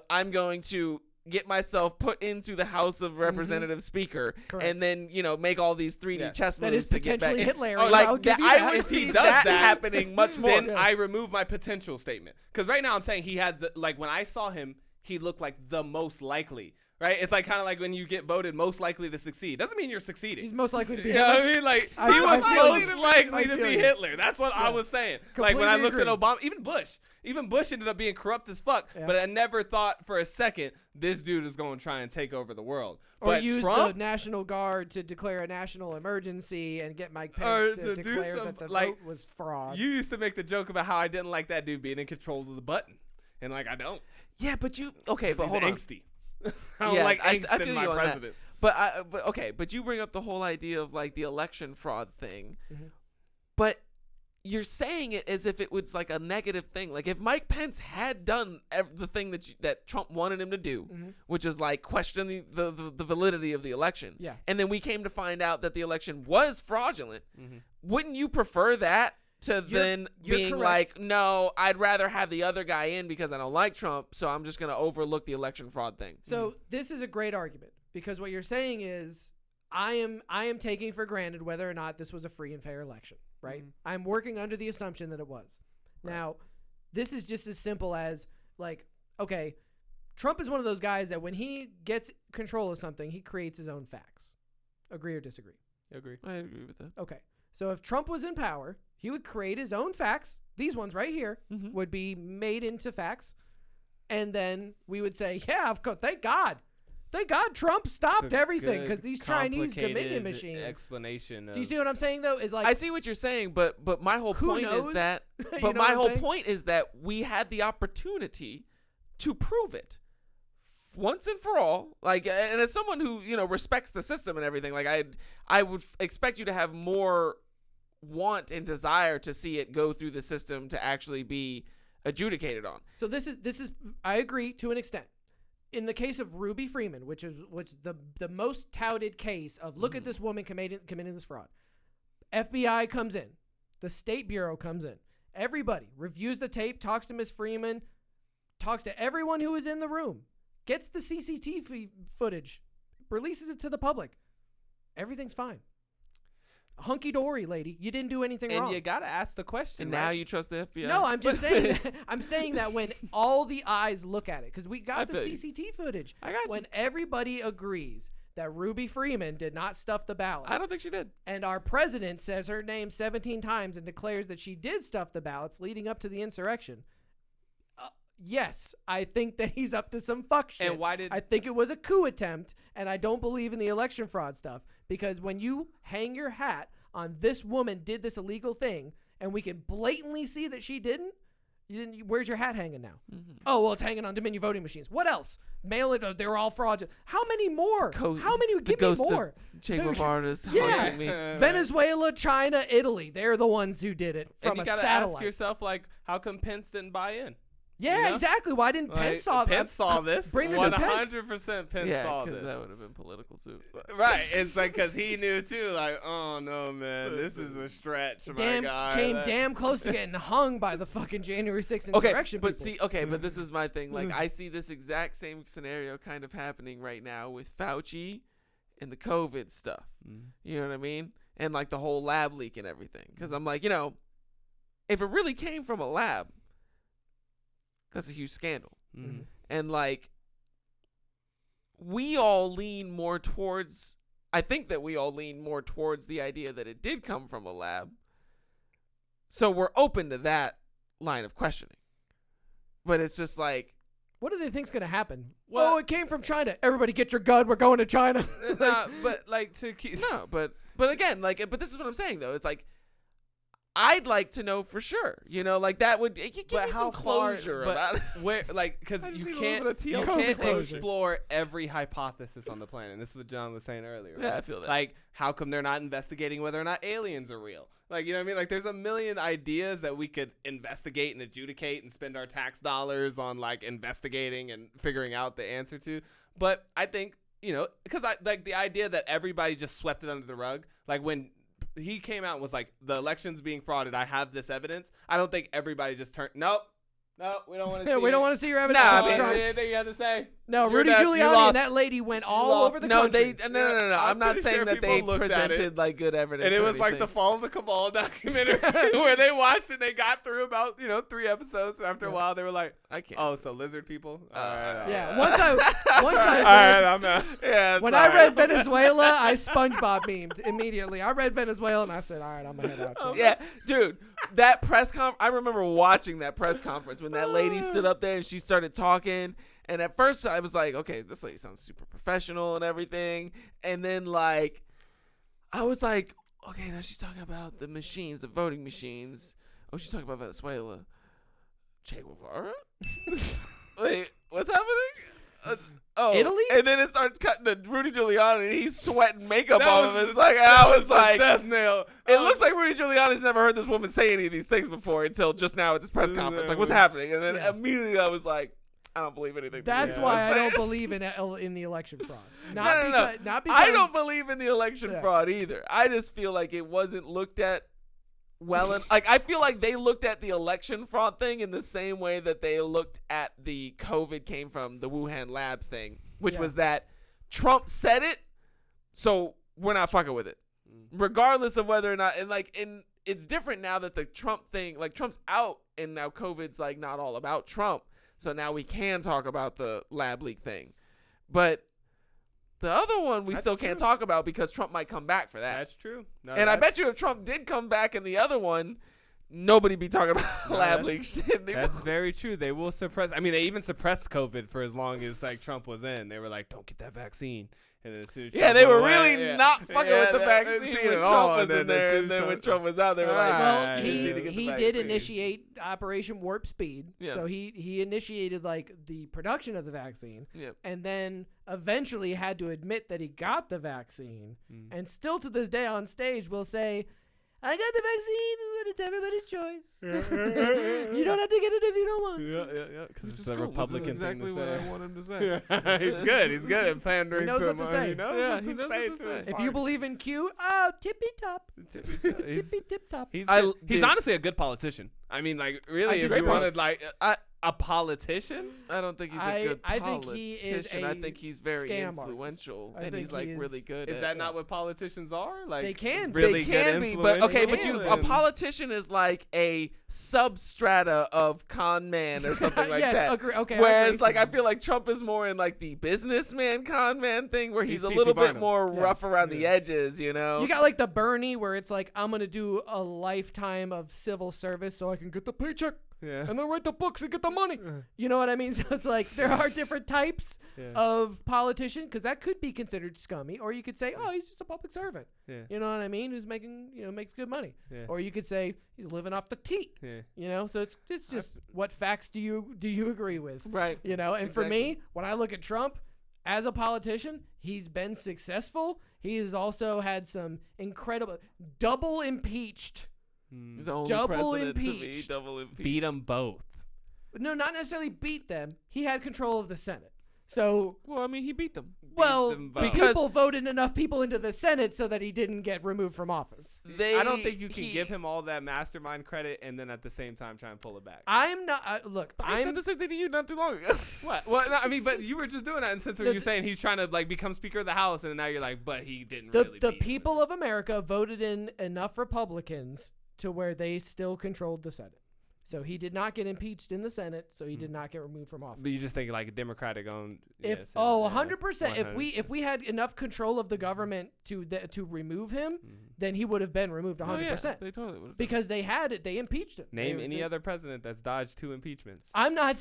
I'm going to get myself put into the House of Representative Speaker, and then make all these 3D chess moves to get back. That is potentially Hitlerian. Like I would see that happening much more. Then I remove my potential statement, because right now I'm saying he had when I saw him, he looked like the most likely. Right? It's like kind of like when you get voted most likely to succeed. Doesn't mean you're succeeding. He's most likely to be Hitler. You know what I mean? Like, he was most likely to be Hitler. That's what I was saying. Like, when I looked at Obama, even Bush ended up being corrupt as fuck. Yeah. But I never thought for a second this dude is going to try and take over the world. Or but use Trump, the National Guard to declare a national emergency and get Mike Pence to declare that the vote was fraud. You used to make the joke about how I didn't like that dude being in control of the button. And, like, I don't. Yeah, but but hold on. Angsty. I don't like angst in my president. But you bring up the whole idea of like the election fraud thing, but you're saying it as if it was like a negative thing. Like if Mike Pence had done the thing that Trump wanted him to do, which is like question the validity of the election, and then we came to find out that the election was fraudulent, wouldn't you prefer that to then being correct. Like, no, I'd rather have the other guy in because I don't like Trump, so I'm just going to overlook the election fraud thing. So this is a great argument, because what you're saying is I am taking for granted whether or not this was a free and fair election, right? I'm working under the assumption that it was. Right. Now, this is just as simple as like, okay, Trump is one of those guys that when he gets control of something, he creates his own facts. Agree or disagree? Agree. I agree with that. Okay. So if Trump was in power, he would create his own facts. These ones right here would be made into facts. And then we would say, yeah, of course, thank God. Thank God Trump stopped everything, because these Chinese Dominion machines. Explanation. Do you see what I'm saying though? Is like I see what you're saying, but my whole point is that point is that we had the opportunity to prove it once and for all. Like, and as someone who respects the system and everything, like I would expect you to have more want and desire to see it go through the system to actually be adjudicated on. So this is I agree to an extent. In the case of Ruby Freeman, which the most touted case of look at this woman committing this fraud, FBI comes in, the State Bureau comes in, everybody reviews the tape, talks to Ms. Freeman, talks to everyone who was in the room, gets the CCTV footage, releases it to the public. Everything's fine. Hunky-dory, lady. You didn't do anything wrong. And you got to ask the question. And now you trust the FBI? No, I'm just saying I'm saying that when all the eyes look at it, because we got the CCTV footage. I got when everybody agrees that Ruby Freeman did not stuff the ballots. I don't think she did. And our president says her name 17 times and declares that she did stuff the ballots leading up to the insurrection. Yes, I think that he's up to some fuck shit. And why did I think it was a coup attempt, and I don't believe in the election fraud stuff, because when you hang your hat on this woman did this illegal thing and we can blatantly see that she didn't, where's your hat hanging now? Oh, well, it's hanging on Dominion voting machines. What else? Mail it. They were all fraudulent. How many more? How many? Give me more. Che Guevara's haunting me. Venezuela, China, Italy. They're the ones who did it from a satellite. And you gotta ask yourself, like, how come Pence didn't buy in? Yeah, exactly. Why didn't Pence saw this? Bring this to Pence. 100% Pence saw this. That would have been political suicide. Right. It's like, because he knew too, like, oh no, man, this is a stretch. My guy. Came damn close to getting hung by the fucking January 6th insurrection. But this is my thing. Like, I see this exact same scenario kind of happening right now with Fauci and the COVID stuff. You know what I mean? And like the whole lab leak and everything. Because I'm like, if it really came from a lab, that's a huge scandal. And like, we all lean more towards, I think that we all lean more towards the idea that it did come from a lab. So we're open to that line of questioning. But it's just like, What do they think's gonna happen? Well, oh, it came from China. Everybody, get your gun. We're going to China. But like to keep but again, like, but this is what I'm saying though. It's like I'd like to know for sure. You know, like that would give me some closure about it. Where, like, because you can't explore every hypothesis on the planet. And this is what John was saying earlier. Right? Yeah, I feel that. Like, how come they're not investigating whether or not aliens are real? Like, you know what I mean? Like, there's a million ideas that we could investigate and adjudicate and spend our tax dollars on, like, investigating and figuring out the answer to. But I think, you know, because I like the idea that everybody just swept it under the rug. Like, when he came out and was like, the election's being frauded, I have this evidence. I don't think everybody just turned, nope, we don't want to see we don't want to see your evidence. Nah, anything you have to say? No, Rudy Giuliani and that lady went all over the country. No. I'm not saying that they presented like good evidence. And it was like the Fall of the Cabal documentary where they watched and they got through about 3 episodes. And after a while, they were like, "I can't." Oh, so lizard people? Yeah. Once I read, when I read Venezuela, I SpongeBob memed immediately. I read Venezuela and I said, "All right, I'm gonna head out." Yeah, dude, that press conference. I remember watching that press conference when that lady stood up there and she started talking. And at first I was like, okay, this lady sounds super professional and everything. And then like, I was like, okay, now she's talking about the machines, the voting machines. Oh, she's talking about Venezuela. Che Guevara? Wait, what's happening? Italy? And then it starts cutting to Rudy Giuliani and he's sweating makeup off of it. It's like, I was like, death nail. It looks like Rudy Giuliani's never heard this woman say any of these things before until just now at this press conference. Like, what's happening? And then immediately I was like, I don't believe anything. That's why I don't believe in the election fraud. No. Not because I don't believe in the election fraud either. I just feel like it wasn't looked at well. Like I feel like they looked at the election fraud thing in the same way that they looked at the COVID came from the Wuhan lab thing, which was that Trump said it, so we're not fucking with it, regardless of whether or not. And it's different now that the Trump thing, like Trump's out, and now COVID's like not all about Trump. So now we can talk about the lab leak thing. But the other one we still can't talk about because Trump might come back for that. That's true. No, and I bet you if Trump did come back in the other one, nobody be talking about lab leak shit. That's very true. They will suppress. I mean, they even suppressed COVID for as long as like Trump was in. They were like, don't get that vaccine. And then as soon as they were really not fucking with the vaccine when Trump was in there. And then when Trump was out, they were like, well, he did initiate Operation Warp Speed. Yeah. So he initiated like the production of the vaccine. Yep. And then eventually had to admit that he got the vaccine. And still to this day on stage will say, I got the vaccine, but it's everybody's choice. You don't have to get it if you don't want. Yeah. Because it's a Republican exactly thing to say. what I want him to say. He's good at pandering. He knows what to say. He knows what to say. If you believe in Q, tippy top. Tippy tip top. He's honestly a good politician. I mean, like, really, if you wanted, like, a politician? I don't think he's a good politician. I think he is I think he's very influential, and he's, like, really good. Is that not what politicians are? Like, they can really be, but okay, but a politician is like a substrata of con man or something like that. Agree. Okay. Whereas, like, I feel like Trump is more in like the businessman con man thing, where he's a little bit more rough around the edges. You know, you got like the Bernie, where it's like, I'm gonna do a lifetime of civil service so I can get the paycheck. Yeah. And then write the books and get the money. You know what I mean? So it's like there are different types of politician, because that could be considered scummy, or you could say, oh, he's just a public servant. Yeah. You know what I mean? Who's making, makes good money. Yeah. Or you could say he's living off the teat. Yeah. You know, so it's just what facts do you agree with? Right. You know, and for me, when I look at Trump as a politician, he's been successful. He has also had some incredible double impeached. Double impeached. Beat them both. No, not necessarily beat them. He had control of the Senate. So, well, I mean, he beat them. Because people voted enough people into the Senate so that he didn't get removed from office. I don't think you can give him all that mastermind credit and then at the same time try and pull it back. I'm not. Look, I said the same thing to you not too long ago. What? Well, no, I mean, but you were just doing that, and since you're saying he's trying to like become Speaker of the House, and now you're like, but he didn't really. The people of America voted in enough Republicans to where they still controlled the Senate. So he did not get impeached in the Senate, so he did not get removed from office. But you just think like a Democratic owned. 100%. If we had enough control of the government to remove him, then he would have been removed 100%. They totally would have. Because they had it, they impeached him. Name any other president that's dodged 2 impeachments. I'm not.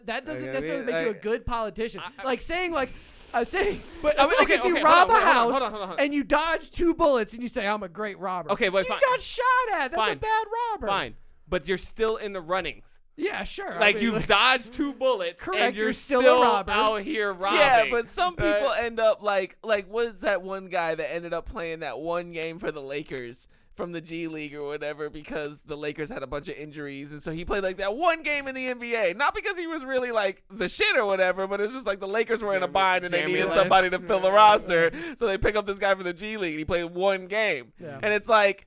That doesn't necessarily make you a good politician. Saying. But if you rob a house hold on. and you dodge 2 bullets and you say I'm a great robber, Okay, but you got shot at. That's a bad robber. Fine, but you're still in the runnings. Yeah, sure. Like you dodged 2 bullets, correct, and you're still a robber. out here robbing. Yeah, but some people end up like what's that one guy that ended up playing that one game for the Lakers from the G League or whatever because the Lakers had a bunch of injuries, and so he played like that one game in the NBA, not because he was really like the shit or whatever, but it's just like the Lakers were in a bind and they needed somebody to fill the roster, so they pick up this guy from the G League and he played 1 game, and it's like.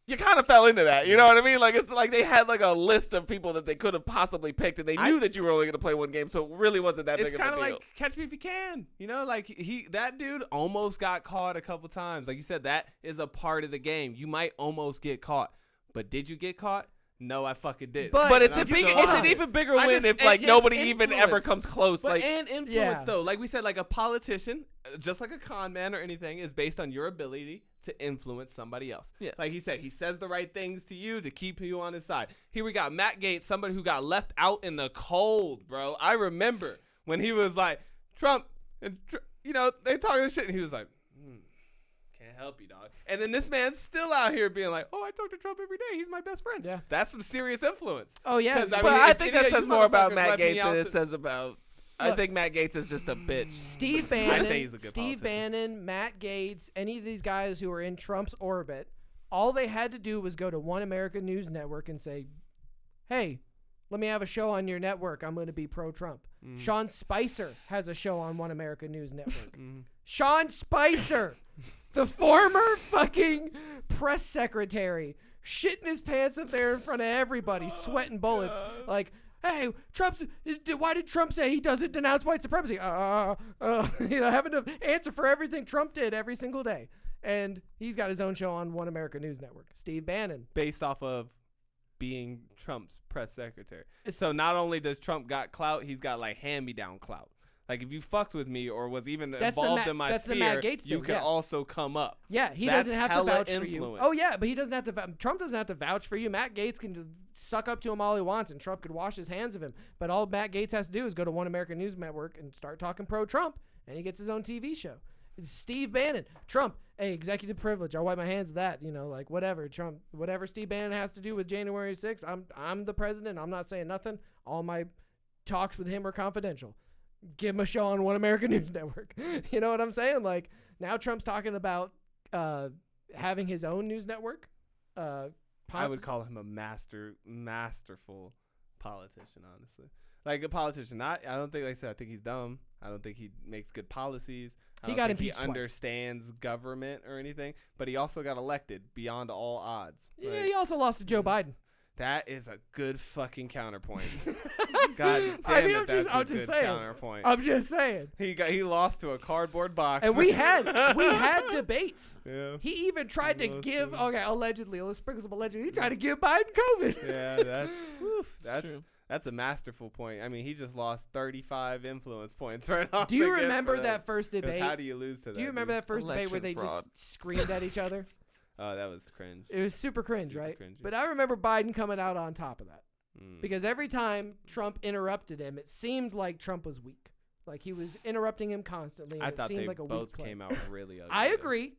You kind of fell into that, you know what I mean? Like it's like they had like a list of people that they could have possibly picked, and they knew that you were only going to play 1 game, so it really wasn't that big of a deal. It's kind of like Catch Me If You Can, you know? Like that dude almost got caught a couple times. Like you said, that is a part of the game. You might almost get caught, but did you get caught? No, I fucking did. But it's an even bigger win if like nobody even ever comes close. But like and influence though, like we said, like a politician, just like a con man or anything, is based on your ability to influence somebody else. Yeah. Like he said, he says the right things to you to keep you on his side. Here we got Matt Gaetz, somebody who got left out in the cold, bro. I remember when he was like, Trump, and they talking shit, and he was like, can't help you, dog. And then this man's still out here being like, oh, I talk to Trump every day. He's my best friend. Yeah. That's some serious influence. Oh, yeah. I think that says more about Matt Gaetz than it says about... I think Matt Gaetz is just a bitch. Steve Bannon, I say he's a good politician. Matt Gaetz, any of these guys who are in Trump's orbit, all they had to do was go to One American News Network and say, hey, let me have a show on your network. I'm going to be pro-Trump. Sean Spicer has a show on One American News Network. Sean Spicer, the former fucking press secretary, shitting his pants up there in front of everybody, sweating bullets. Like, hey, why did Trump say he doesn't denounce white supremacy? Having to answer for everything Trump did every single day. And he's got his own show on One American News Network. Steve Bannon. Based off of being Trump's press secretary. So not only does Trump got clout, he's got like hand-me-down clout. Like if you fucked with me or was even involved in my sphere, you could also come up. Yeah, he doesn't have to vouch for you. Oh yeah, but he doesn't have to. Trump doesn't have to vouch for you. Matt Gaetz can just suck up to him all he wants, and Trump could wash his hands of him. But all Matt Gaetz has to do is go to One American News Network and start talking pro-Trump, and he gets his own TV show. It's Steve Bannon, Trump. Hey, executive privilege. I'll wipe my hands of that. Like whatever. Trump, whatever Steve Bannon has to do with January 6th, I'm the president. I'm not saying nothing. All my talks with him are confidential. Give him a show on One American News Network. You know what I'm saying? Like now Trump's talking about having his own news network. I would call him a masterful politician, honestly. Like a politician. I don't think, like I said, I think he's dumb. I don't think he makes good policies. I don't think he understands government or anything. But he also got elected beyond all odds. Yeah, right? he also lost to Joe Biden. That is a good fucking counterpoint. God damn that's a good counterpoint. I'm just saying. He lost to a cardboard box. And we had debates. Yeah. He even tried to give, allegedly, let's sprinkle some allegedly, he tried to give Biden COVID. Yeah, that's true. That's a masterful point. I mean, he just lost 35 influence points right off. Do you remember that first debate? How do you lose to that? Do you remember that first debate where they just screamed at each other? Oh, that was cringe. It was super cringe, right? Cringy. But I remember Biden coming out on top of that. Because every time Trump interrupted him, it seemed like Trump was weak. Like he was interrupting him constantly. And I thought it seemed they like a both weak came out really ugly. I agree.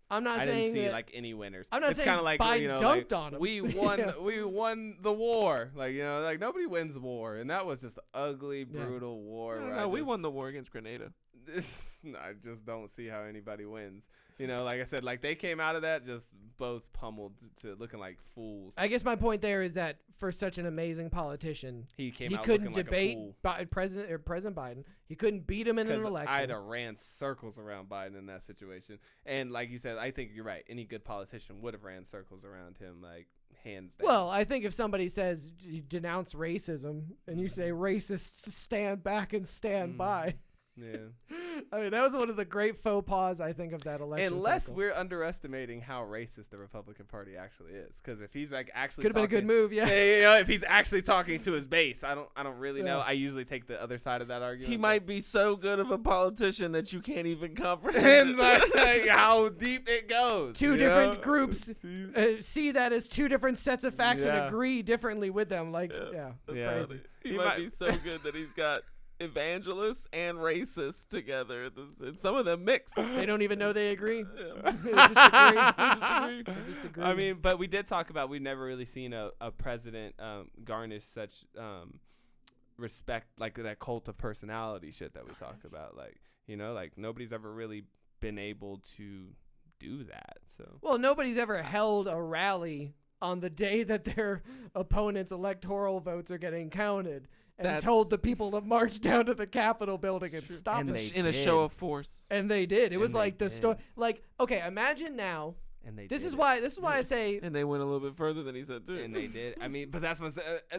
I'm not saying I didn't see that, like any winners. I'm not it's saying kind of like Biden dunked on him. We won. We won the war. Like like nobody wins war, and that was just an ugly, brutal war. No, we won the war against Grenada. I just don't see how anybody wins. Like I said, like they came out of that just both pummeled to looking like fools. I guess my point there is that for such an amazing politician, he couldn't debate President Biden. He couldn't beat him in an election. I'd have ran circles around Biden in that situation. And like you said, I think you're right. Any good politician would have ran circles around him, like hands down. Well, I think if somebody says you denounce racism and you say racists stand back and stand by. Yeah. I mean, that was one of the great faux pas, I think, of that election. Unless cycle. we're underestimating how racist the Republican Party actually is, because if he's like actually could have been a good move, yeah. If he's actually talking to his base, I don't really know. I usually take the other side of that argument. He might be so good of a politician that you can't even comprehend like how deep it goes. Two different groups see that as two different sets of facts and agree differently with them. Like, crazy. He might be so good that he's got evangelists and racists together, and some of them mix. They don't even know they agree. They just agree. I mean, but we did talk about we've never really seen a president garnish such respect, like that cult of personality shit that we talk about. Like, like nobody's ever really been able to do that. So well, nobody's ever held a rally on the day that their opponent's electoral votes are getting counted. And told the people to march down to the Capitol building and stop it. In a show of force. And they did. It was like the story. Like, okay, imagine now. And this is why I say. And they went a little bit further than he said too. And they did. I mean, but that's what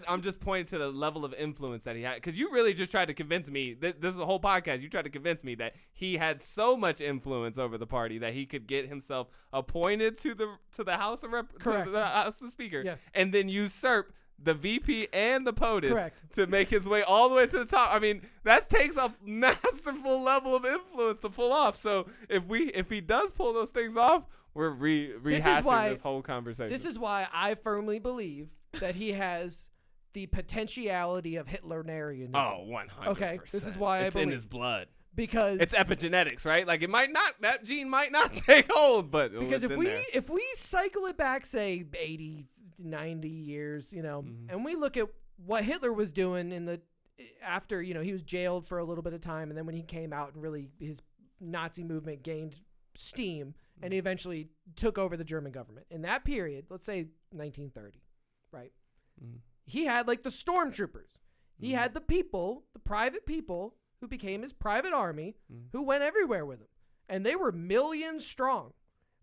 I'm just pointing to the level of influence that he had. Because you really just tried to convince me. This is a whole podcast. You tried to convince me that he had so much influence over the party that he could get himself appointed to the House of Correct. the House of Speaker. Yes. And then usurp the VP and the POTUS Correct. to make his way all the way to the top. I mean, that takes a masterful level of influence to pull off. So if he does pull those things off, we're rehashing this whole conversation. This is why I firmly believe that he has the potentiality of Hitlerianism. Oh, 100%. Okay, this is why it's in his blood. Because it's epigenetics, right? Like that gene might not take hold, but because if we cycle it back, say 80, 90 years, and we look at what Hitler was doing after, he was jailed for a little bit of time, and then when he came out and really his Nazi movement gained steam, and he eventually took over the German government. In that period, let's say 1930, right? He had like the stormtroopers. He had the private people who became his private army, who went everywhere with him. And they were millions strong.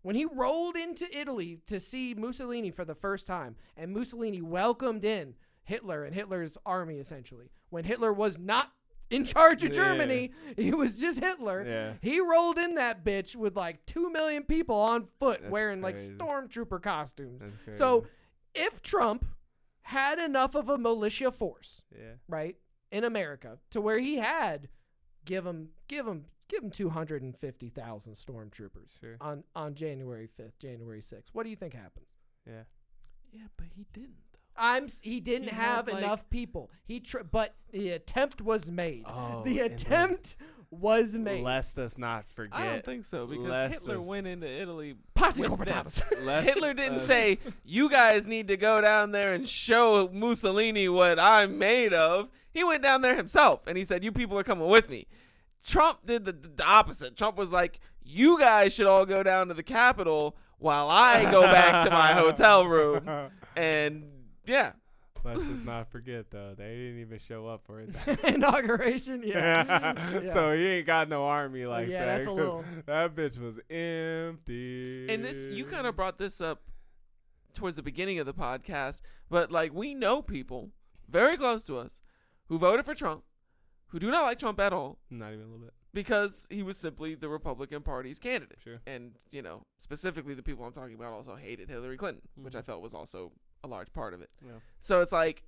When he rolled into Italy to see Mussolini for the first time, and Mussolini welcomed in Hitler and Hitler's army, essentially, when Hitler was not in charge of Germany, he was just Hitler. Yeah. He rolled in that bitch with like 2 million people on foot wearing crazy. like stormtrooper costumes. So if Trump had enough of a militia force, right, in America to where he had give him 250,000 stormtroopers on January 5th, January 6th. What do you think happens? Yeah, but he didn't. He didn't have enough people. But the attempt was made. Oh, the attempt was made. Lest us not forget. I don't think so, because Hitler went into Italy. Hitler didn't say, you guys need to go down there and show Mussolini what I'm made of. He went down there himself, and he said, you people are coming with me. Trump did the opposite. Trump was like, you guys should all go down to the Capitol while I go back to my hotel room. And, yeah. Let's just not forget, though, they didn't even show up for his inauguration. Yeah. So he ain't got no army like that. Yeah, that's a little. That bitch was empty. And you kind of brought this up towards the beginning of the podcast, but like we know people very close to us who voted for Trump, who do not like Trump at all. Not even a little bit. Because he was simply the Republican Party's candidate. Sure. And, specifically the people I'm talking about also hated Hillary Clinton, which I felt was also a large part of it. Yeah. So it's like,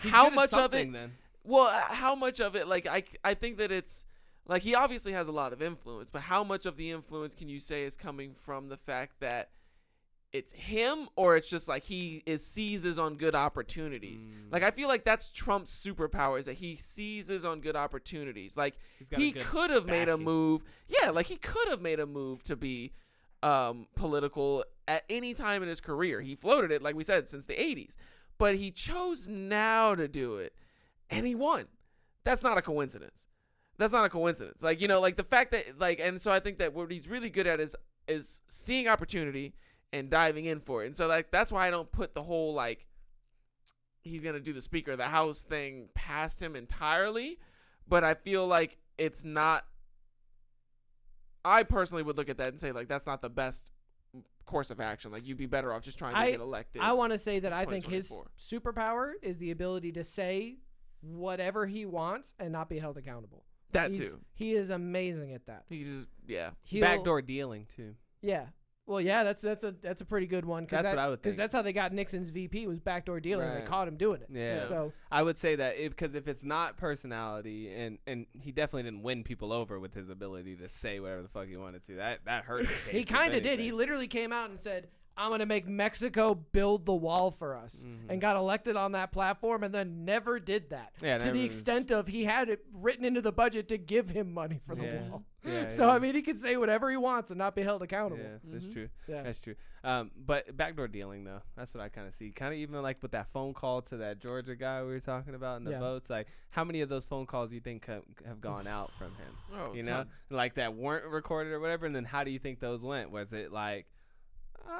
He's how good at much of it? something, then. Well, how much of it? Like, I think that it's like he obviously has a lot of influence, but how much of the influence can you say is coming from the fact that it's him, or it's just like he seizes on good opportunities? Like, I feel like that's Trump's superpower, is that he seizes on good opportunities. Like, he could have made a move. Yeah, like he could have made a move to be political at any time in his career. He floated it, like we said, since the 80s. But he chose now to do it, and he won. That's not a coincidence. That's not a coincidence. Like, like the fact that, like, and so I think that what he's really good at is seeing opportunity and diving in for it. And so, like, that's why I don't put the whole, like, he's going to do the Speaker of the House thing past him entirely. But I feel like it's not, I personally would look at that and say, like, that's not the best course of action. Like, you'd be better off just trying to get elected. I want to say that I think his superpower is the ability to say whatever he wants and not be held accountable. He is amazing at that. He just backdoor dealing too. Yeah. Well, yeah, that's a pretty good one. That's what I would think. Because that's how they got Nixon's VP was backdoor dealing. Right. They caught him doing it. Yeah. So I would say that because if it's not personality, and he definitely didn't win people over with his ability to say whatever the fuck he wanted to. That hurt his case. He kind of did. He literally came out and said, I'm going to make Mexico build the wall for us, and got elected on that platform, and then never did that. Yeah, to the extent of he had it written into the budget to give him money for the wall. I mean, he could say whatever he wants and not be held accountable. Yeah, that's true. Yeah. That's true. But backdoor dealing, though, that's what I kind of see. Kind of even like with that phone call to that Georgia guy we were talking about in the votes. Like, how many of those phone calls do you think have gone out from him? Oh, you tons. know, like that weren't recorded or whatever. And then how do you think those went? Was it like,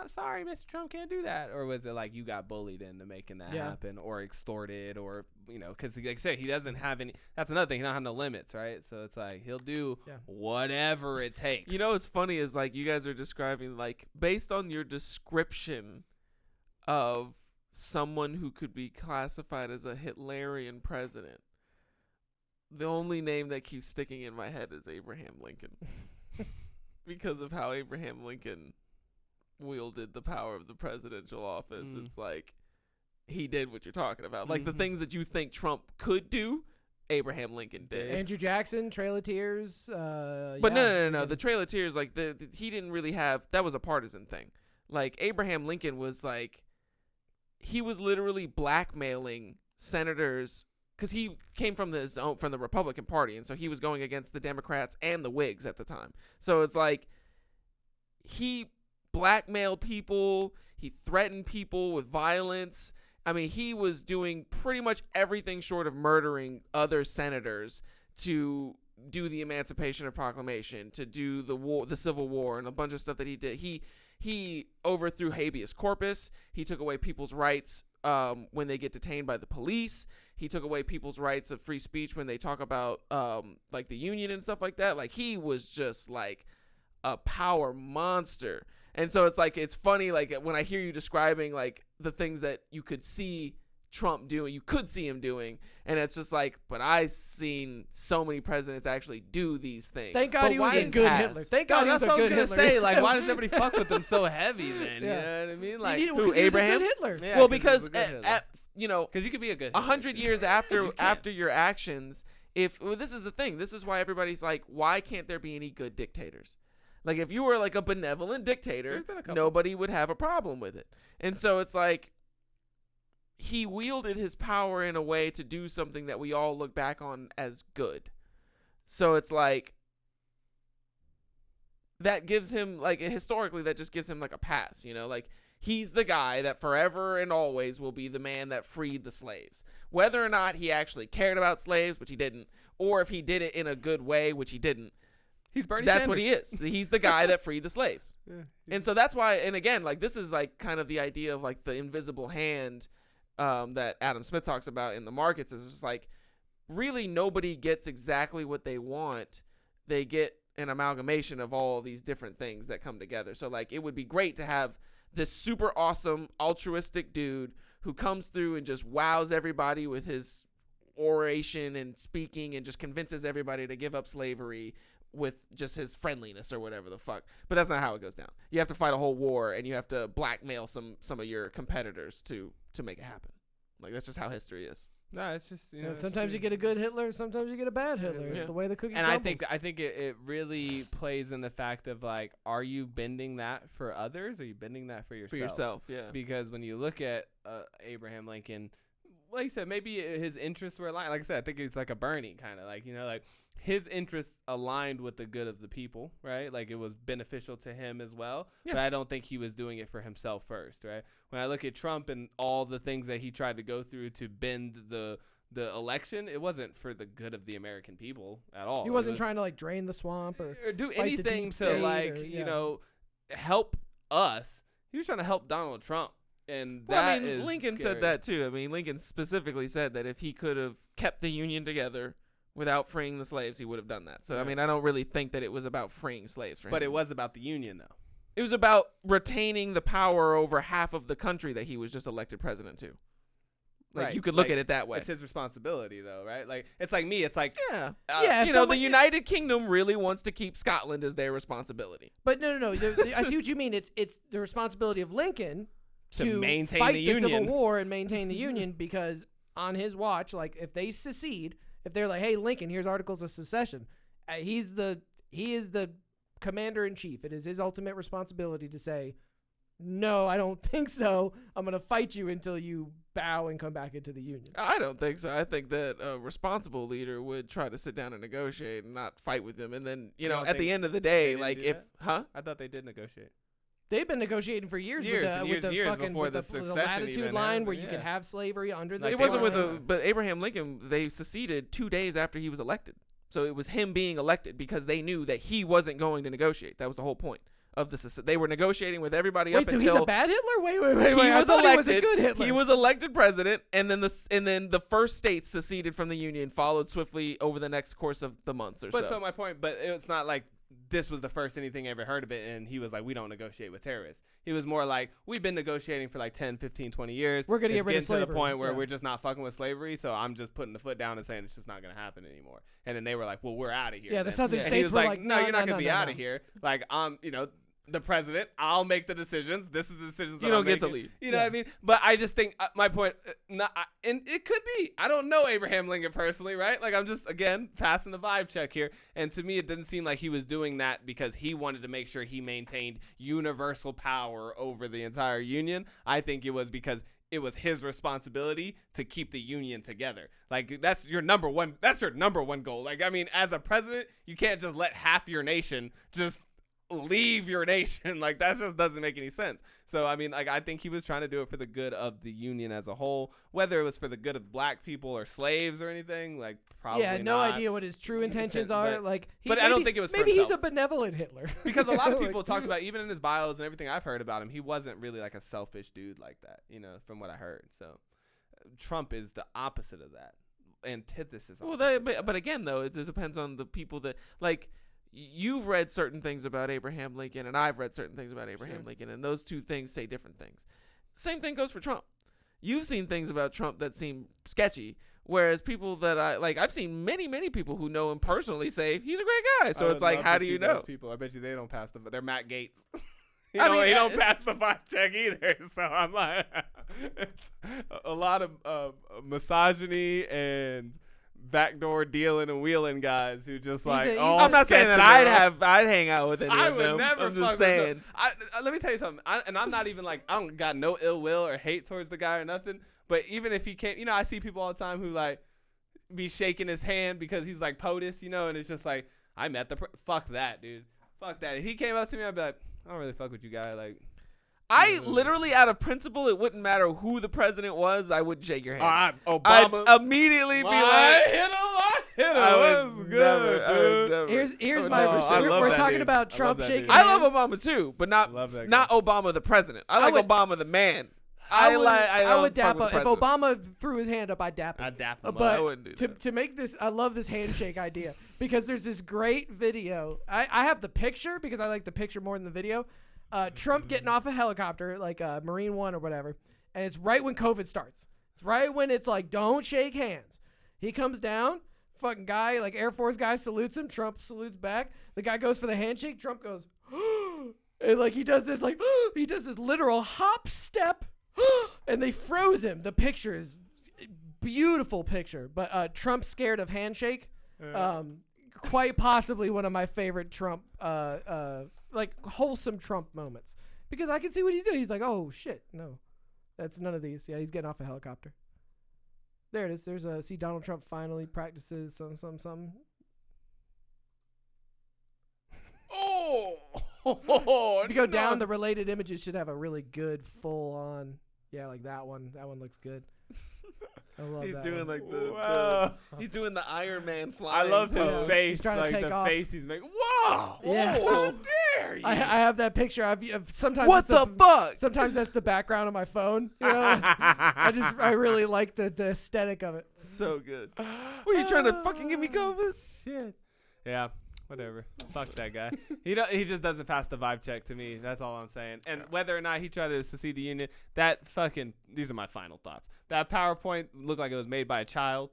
sorry, Mr. Trump can't do that? Or was it like you got bullied into making that happen, or extorted, or, you know, because like I said, he doesn't have any, that's another thing, he don't have no limits, right? So it's like he'll do whatever it takes. You know what's funny is like you guys are describing, like, based on your description of someone who could be classified as a Hitlerian president, the only name that keeps sticking in my head is Abraham Lincoln. Because of how Abraham Lincoln wielded the power of the presidential office. It's like he did what you're talking about. Like the things that you think Trump could do, Abraham Lincoln did. Andrew Jackson, Trail of Tears. But no. The Trail of Tears, like he didn't really have, that was a partisan thing. Like Abraham Lincoln was like, he was literally blackmailing senators because he came from the Republican Party, and so he was going against the Democrats and the Whigs at the time. So it's like he blackmailed people, he threatened people with violence. I mean, he was doing pretty much everything short of murdering other senators to do the Emancipation Proclamation, to do the Civil War, and a bunch of stuff that he did. He overthrew habeas corpus. He took away people's rights when they get detained by the police. He took away people's rights of free speech when they talk about like the union and stuff like that. Like, he was just like a power monster. And so it's like, it's funny, like when I hear you describing like the things that you could see Trump doing, you could see him doing, and it's just like, but I've seen so many presidents actually do these things. Thank God he was a good Hitler. Thank God he was a good Hitler. Say, like, why does everybody fuck with him so heavy then? You know what I mean? Like, who, Abraham? Hitler. Yeah, well, because you know, because you could be a good 100 years after your actions, this is the thing. This is why everybody's like, why can't there be any good dictators? Like, if you were like a benevolent dictator, nobody would have a problem with it. And so it's like, he wielded his power in a way to do something that we all look back on as good. So it's like, that gives him, like, historically, that just gives him like a pass, you know? Like, he's the guy that forever and always will be the man that freed the slaves. Whether or not he actually cared about slaves, which he didn't, or if he did it in a good way, which he didn't. He's Bernie That's Sanders. what he is. He's the guy that freed the slaves. And so that's why, and again, like, this is like kind of the idea of like the invisible hand that Adam Smith talks about in the markets. Is just like, really nobody gets exactly what they want. They get an amalgamation of all these different things that come together. So like, it would be great to have this super awesome altruistic dude who comes through and just wows everybody with his oration and speaking and just convinces everybody to give up slavery with just his friendliness or whatever the fuck. But that's not how it goes down. You have to fight a whole war, and you have to blackmail some of your competitors to make it happen. Like, that's just how history is. No, it's just, you know, sometimes you get a good Hitler, sometimes you get a bad Hitler. It's the way the cookie crumbles. And I think it really plays in the fact of like, are you bending that for others, or are you bending that for yourself? For yourself, yeah. Because when you look at Abraham Lincoln, like you said, maybe his interests were aligned. Like I said, I think it's like a Bernie kind of, like, you know, like his interests aligned with the good of the people, right? Like, it was beneficial to him as well. Yeah. But I don't think he was doing it for himself first, right? When I look at Trump and all the things that he tried to go through to bend the election, it wasn't for the good of the American people at all. He wasn't trying to like drain the swamp or do anything to like, you know, help us. He was trying to help Donald Trump. And that is Lincoln scary. said that too. I mean, Lincoln specifically said that if he could have kept the Union together without freeing the slaves, he would have done that. So, I mean, I don't really think that it was about freeing slaves for him. But it was about the Union, though. It was about retaining the power over half of the country that he was just elected president to. Like Right. you could look at it that way. It's his responsibility, though, right? Like it's like me. It's like Yeah. Yeah, You so know, the like- United Kingdom really wants to keep Scotland as their responsibility. But no. I see what you mean. It's the responsibility of Lincoln To maintain fight the Civil Union. War and maintain the Union, because on his watch, like if they secede, if they're like, hey, Lincoln, here's articles of secession, he is the commander in chief. It is his ultimate responsibility to say, no, I don't think so. I'm going to fight you until you bow and come back into the Union. I don't think so. I think that a responsible leader would try to sit down and negotiate and not fight with them. And then, you know, at the end of the day, like if, I thought they did negotiate. They've been negotiating for years, Years with the before fucking the the succession latitude even line happened, where you could yeah. have slavery under the. Like it they wasn't weren't- with but Abraham Lincoln, they seceded 2 days after he was elected. So it was him being elected because they knew that he wasn't going to negotiate. That was the whole point of the. They were negotiating with everybody Wait, up so until he's a bad Hitler? Wait. he I was thought elected. he was a good Hitler. He was elected president, and then the first states seceded from the Union, followed swiftly over the next course of the months or But so. so my point, but it's not like this was the first anything I ever heard of it, and he was like, we don't negotiate with terrorists. He was more like, we've been negotiating for like 10, 15, 20 years. We're gonna It's get rid of getting to slavery. the point where Yeah. we're just not fucking with slavery, so I'm just putting the foot down and saying it's just not going to happen anymore. And then they were like, well, we're out of here. Yeah, the then. Southern And states he was were like, like, no, no, you're not no, going to be no, out no. of here. Like, I'm, the president, I'll make the decisions. This is the decisions that You don't I'm get to making. leave. You know what I mean? But I just think my point, and it could be, I don't know Abraham Lincoln personally, right? Like I'm just, again, passing the vibe check here. And to me, it didn't seem like he was doing that because he wanted to make sure he maintained universal power over the entire Union. I think it was because it was his responsibility to keep the Union together. Like that's your number one goal. Like, I mean, as a president, you can't just let half your nation just leave your nation. Like that just doesn't make any sense. So I mean, like I think he was trying to do it for the good of the Union as a whole, whether it was for the good of black people or slaves or anything. Like probably Yeah, no not. idea what his true intentions are. But- Like, but I don't think it was for maybe he's a himself. benevolent Hitler. Because a lot of Like- people talked about, even in his bios and everything I've heard about him, he wasn't really like a selfish dude like that, from what I heard. So Trump is the opposite of that. Antithesis. Well, but again, though, it depends on the people that like. You've read certain things about Abraham Lincoln, and I've read certain things about Abraham Lincoln, and those two things say different things. Same thing goes for Trump. You've seen things about Trump that seem sketchy, whereas people that I've seen many people who know him personally say he's a great guy. So it's like, how do you know? Those people, I bet you they don't pass they're Matt Gaetz. He I mean, don't pass the vibe check either. So I'm like, it's a lot of misogyny and backdoor dealing and wheeling guys who just like. I'm not saying that I'd hang out with any I of would them. never. I'm fuck just with saying. let me tell you something. And I'm not even like, I don't got no ill will or hate towards the guy or nothing. But even if he can't, I see people all the time who like be shaking his hand because he's like POTUS, and it's just like, I met fuck that, dude. Fuck that. If he came up to me, I'd be like, I don't really fuck with you, guy. Like, I literally, out of principle, it wouldn't matter who the president was. I wouldn't shake your hand. Obama. I'd immediately be like, hit him. What's good, dude? Here's would my. never shake We're that talking dude. about I Trump love that shaking dude. I hands. love Obama too, but not Love that guy. not Obama the president. I like would- Obama the man. I don't would dap fuck with up the if president. Obama threw his hand up. I'd dap him. I'd dap him up. But I wouldn't do that. to make this, I love this handshake idea because there's this great video. I have the picture because I like the picture more than the video. Trump getting off a helicopter, like Marine One or whatever, and it's right when COVID starts. It's right when it's like, don't shake hands. He comes down, fucking guy, like Air Force guy salutes him. Trump salutes back. The guy goes for the handshake. Trump goes, and like he does this, like he does this literal hop step, and they froze him. The picture is beautiful picture, but Trump's scared of handshake. Quite possibly one of my favorite Trump, like wholesome Trump moments, because I can see what he's doing. He's like, oh shit, no, that's none of these. Yeah, he's getting off a helicopter. There it is. There's see Donald Trump finally practices some. Oh, If you go down, the related images should have a really good full on. Yeah, like that one. That one looks good. I love He's that doing one. like the Wow. he's doing the Iron Man I flying. love his pose. face. He's trying to like take the off. face he's making. Whoa! Yeah. How dare you? I have that picture. I've sometimes What it's the fuck? Sometimes that's the background of my phone. You know? I really like the aesthetic of it. So good. What are you trying to fucking give me COVID? Shit. Yeah. Whatever. Fuck that guy. He just doesn't pass the vibe check to me. That's all I'm saying. And whether or not he tried to secede the union, these are my final thoughts. That PowerPoint looked like it was made by a child.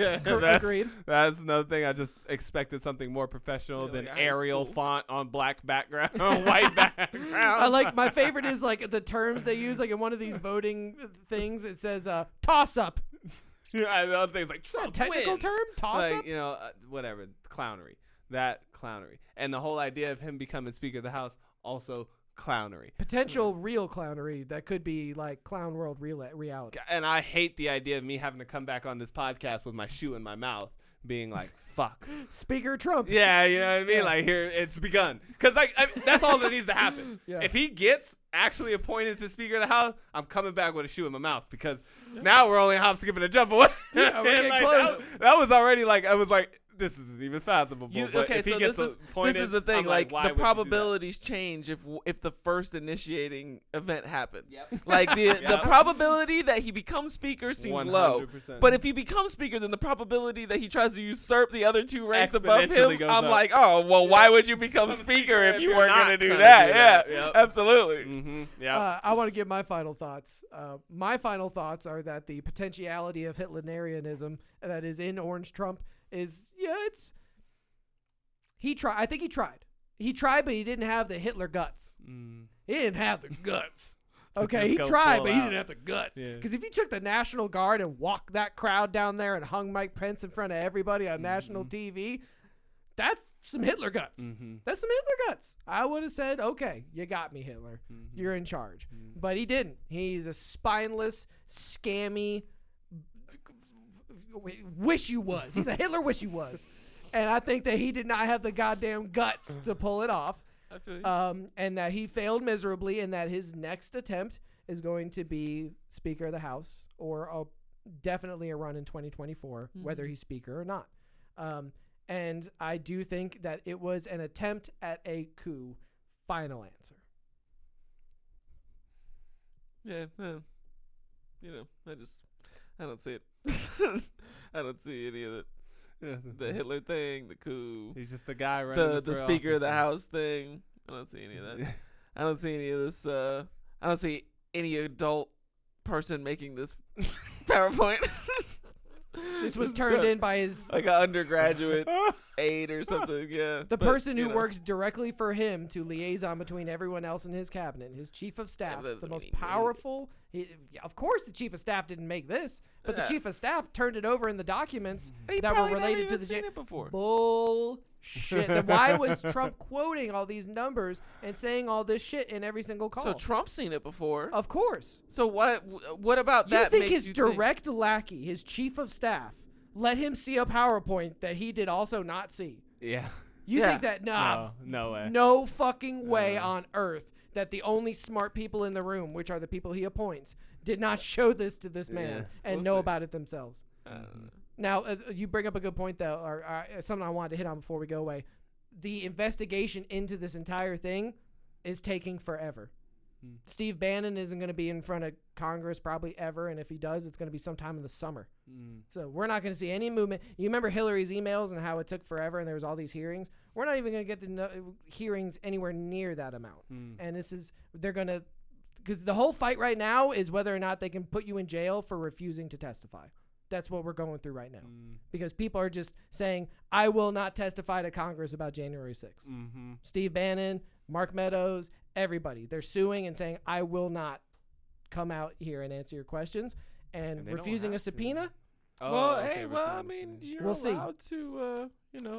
Okay. Agreed. That's another thing. I just expected something more professional than Arial font on black background, on white background. I like, my favorite is like the terms they use, like in one of these voting things, it says toss up. Yeah, the other thing's like Trump technical wins. term? Toss up? You know, whatever. Clownery. That clownery. And the whole idea of him becoming Speaker of the House, also clownery. Potential real clownery that could be like clown world reality. And I hate the idea of me having to come back on this podcast with my shoe in my mouth, being like, fuck. Speaker Trump. Yeah, you know what I mean? Yeah. Like, here, it's begun. Because that's all that needs to happen. Yeah. If he gets actually appointed to Speaker of the House, I'm coming back with a shoe in my mouth, because now we're only a hop, skip, and a jump away. Yeah, we're getting close. That was already like, I was like, this isn't even fathomable. Okay, so this is the thing. Like, the probabilities change if the first initiating event happens. Yep. Like the probability that he becomes Speaker seems 100%. Low. But if he becomes Speaker, then the probability that he tries to usurp the other two ranks above him, I'm like, oh well, why would you become Speaker if you weren't going to do that? Yeah, absolutely. Mm-hmm. Yeah. I want to give my final thoughts. My final thoughts are that the potentiality of Hitlerianism that is in Orange Trump is, I think he tried, but he didn't have the Hitler guts. He didn't have the guts. Okay, he tried, but he didn't have the guts. Because if he took the National Guard and walked that crowd down there and hung Mike Pence in front of everybody on national TV, that's some Hitler guts. That's some Hitler guts. I would have said, okay, you got me, Hitler. You're in charge. But he didn't. He's a spineless, scammy, wish you was. He's a Hitler wish you was. And I think that he did not have the goddamn guts to pull it off. I feel you. And that he failed miserably, and that his next attempt is going to be Speaker of the House, or definitely a run in 2024, whether he's Speaker or not. And I do think that it was an attempt at a coup. Final answer. Yeah, I don't see it. I don't see any of it. The Hitler thing, the coup. He's just the guy running the Speaker of the House thing. I don't see any of that. I don't see any of this. I don't see any adult person making this PowerPoint. This was turned in by his like an undergraduate aide or something. Yeah, the person who works directly for him to liaison between everyone else in his cabinet, his chief of staff, the most powerful. Of course, the chief of staff didn't make this, but the chief of staff turned it over in the documents that were related to the bullshit. Then why was Trump quoting all these numbers and saying all this shit in every single call? So Trump's seen it before. Of course. So what about that? You think his direct lackey, his chief of staff, let him see a PowerPoint that he did also not see? Yeah. You think that? Nah. No way. No fucking way on earth that the only smart people in the room, which are the people he appoints, did not show this to this man and know about it themselves. Now, you bring up a good point, though, or something I wanted to hit on before we go away. The investigation into this entire thing is taking forever. Steve Bannon isn't going to be in front of Congress probably ever, and if he does, it's going to be sometime in the summer. So we're not going to see any movement. You remember Hillary's emails and how it took forever and there was all these hearings? We're not even going to get the hearings anywhere near that amount. And they're going to, because the whole fight right now is whether or not they can put you in jail for refusing to testify. That's what we're going through right now. Because people are just saying, I will not testify to Congress about January 6th. Steve Bannon, Mark Meadows, everybody. They're suing and saying, I will not come out here and answer your questions. And refusing a subpoena? I mean, you're allowed to,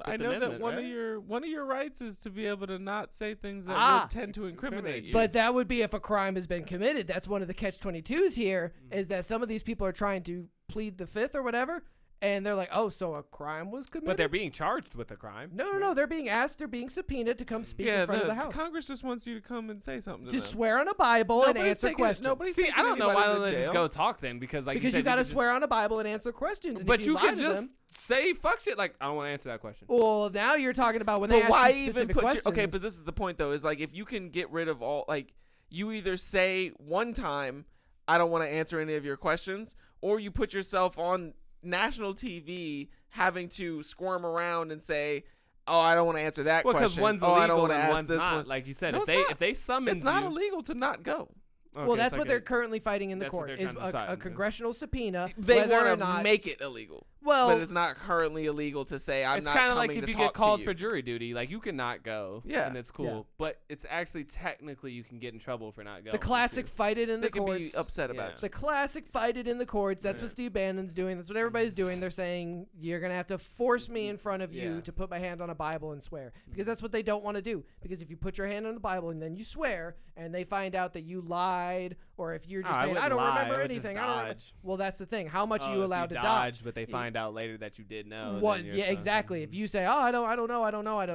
I know that one of your rights is to be able to not say things that would tend to incriminate you. But that would be if a crime has been committed. That's one of the catch-22s here, is that some of these people are trying to plead the fifth or whatever, and they're like, oh, so a crime was committed? But they're being charged with a crime. No. They're being asked. They're being subpoenaed to come speak in front of the House. Congress just wants you to come and say something to them. Swear on a Bible and answer questions. I don't know why they just go talk then, because you got to swear on a Bible and answer questions. But you can just say fuck shit like, I don't want to answer that question. Well, now you're talking about when they ask you specific questions. Okay, but this is the point, though, is like if you can get rid of all, like you either say one time, I don't want to answer any of your questions, or you put yourself on national TV having to squirm around and say, oh, I don't want to answer that question. Because one's I don't illegal want to and ask one's this not. one. Like you said, No, if they summons it's not you, illegal to not go. Well, okay, that's it's what like they're currently fighting in the that's what court they're is trying to decide, a congressional subpoena. They whether or want to not make it illegal. Well, but it's not currently illegal to say I'm it's not kind of coming like if to you talk get called to for you. jury duty, like you can not go, Yeah. and it's cool. Yeah. But it's actually technically you can get in trouble for not going. the classic fight it in They the can courts. be upset about you. The classic fight it in the courts. That's Yeah. what Steve Bannon's doing. That's what everybody's doing. They're saying you're gonna have to force me in front of you Yeah. to put my hand on a Bible and swear, because that's what they don't want to do. Because if you put your hand on the Bible and then you swear, and they find out that you lied, or if you're just saying I don't remember anything, I don't remember. Well, that's the thing. How much are you allowed to dodge? But they find out later that you did know. What? then you're Yeah, stuck. exactly. If you say, "Oh, I don't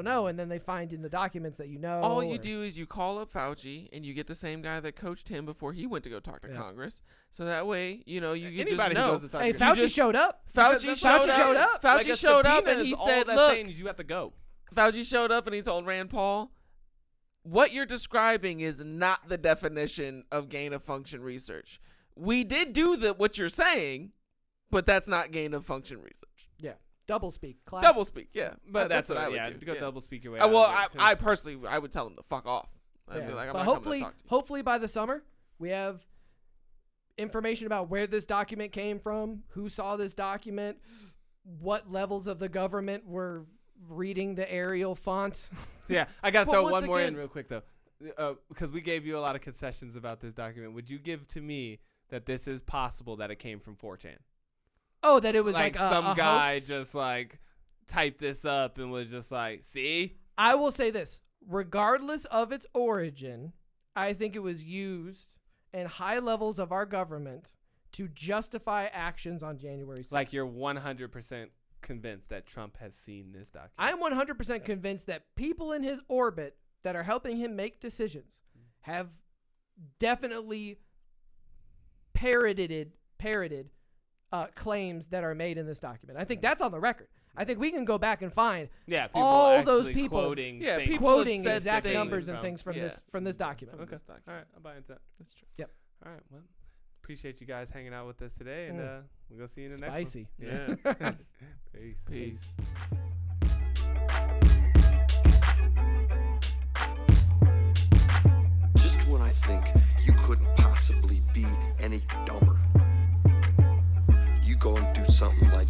know," and then they find in the documents that you know. All you do is you call up Fauci and you get the same guy that coached him before he went to go talk to Congress. So that way, you know, you can Anybody just who know. goes to talk Hey, to Fauci showed up. Fauci showed up. Like Fauci a showed up subpoena and he is all said, that's "Look." saying is you have to go. Fauci showed up and he told Rand Paul, "What you're describing is not the definition of gain of function research. We did do what you're saying, but that's not gain of function research." Yeah, double speak. Classic. Double speak, yeah. But that's what what I would do. To go yeah. double speak your way. Well, out of it. I personally, I would tell him to fuck off. I'd Yeah. be like, I'm but not coming to talk to you. hopefully by the summer we have information about where this document came from, who saw this document, what levels of the government were reading the Arial font. Yeah, I got to But throw once one more in again- real quick though, because we gave you a lot of concessions about this document. Would you give to me that this is possible that it came from 4chan? Oh, that it was like some a guy hoax? just like typed this up and was just like, see? I will say this, regardless of its origin, I think it was used in high levels of our government to justify actions on January 6th. Like you're 100% convinced that Trump has seen this document. I'm 100% convinced that people in his orbit that are helping him make decisions have definitely parroted claims that are made in this document. I think that's on the record. I think we can go back and find people all those actually people quoting Yeah, things. people have quoting said exact things numbers and from- things from this document. Okay. All right, I'll buy into that. That's true. Yep. All right, well, appreciate you guys hanging out with us today, and we'll go see you in the Spicy. next one. Yeah. Peace. Peace. Just when I think you couldn't possibly be any dumber, you go and do something like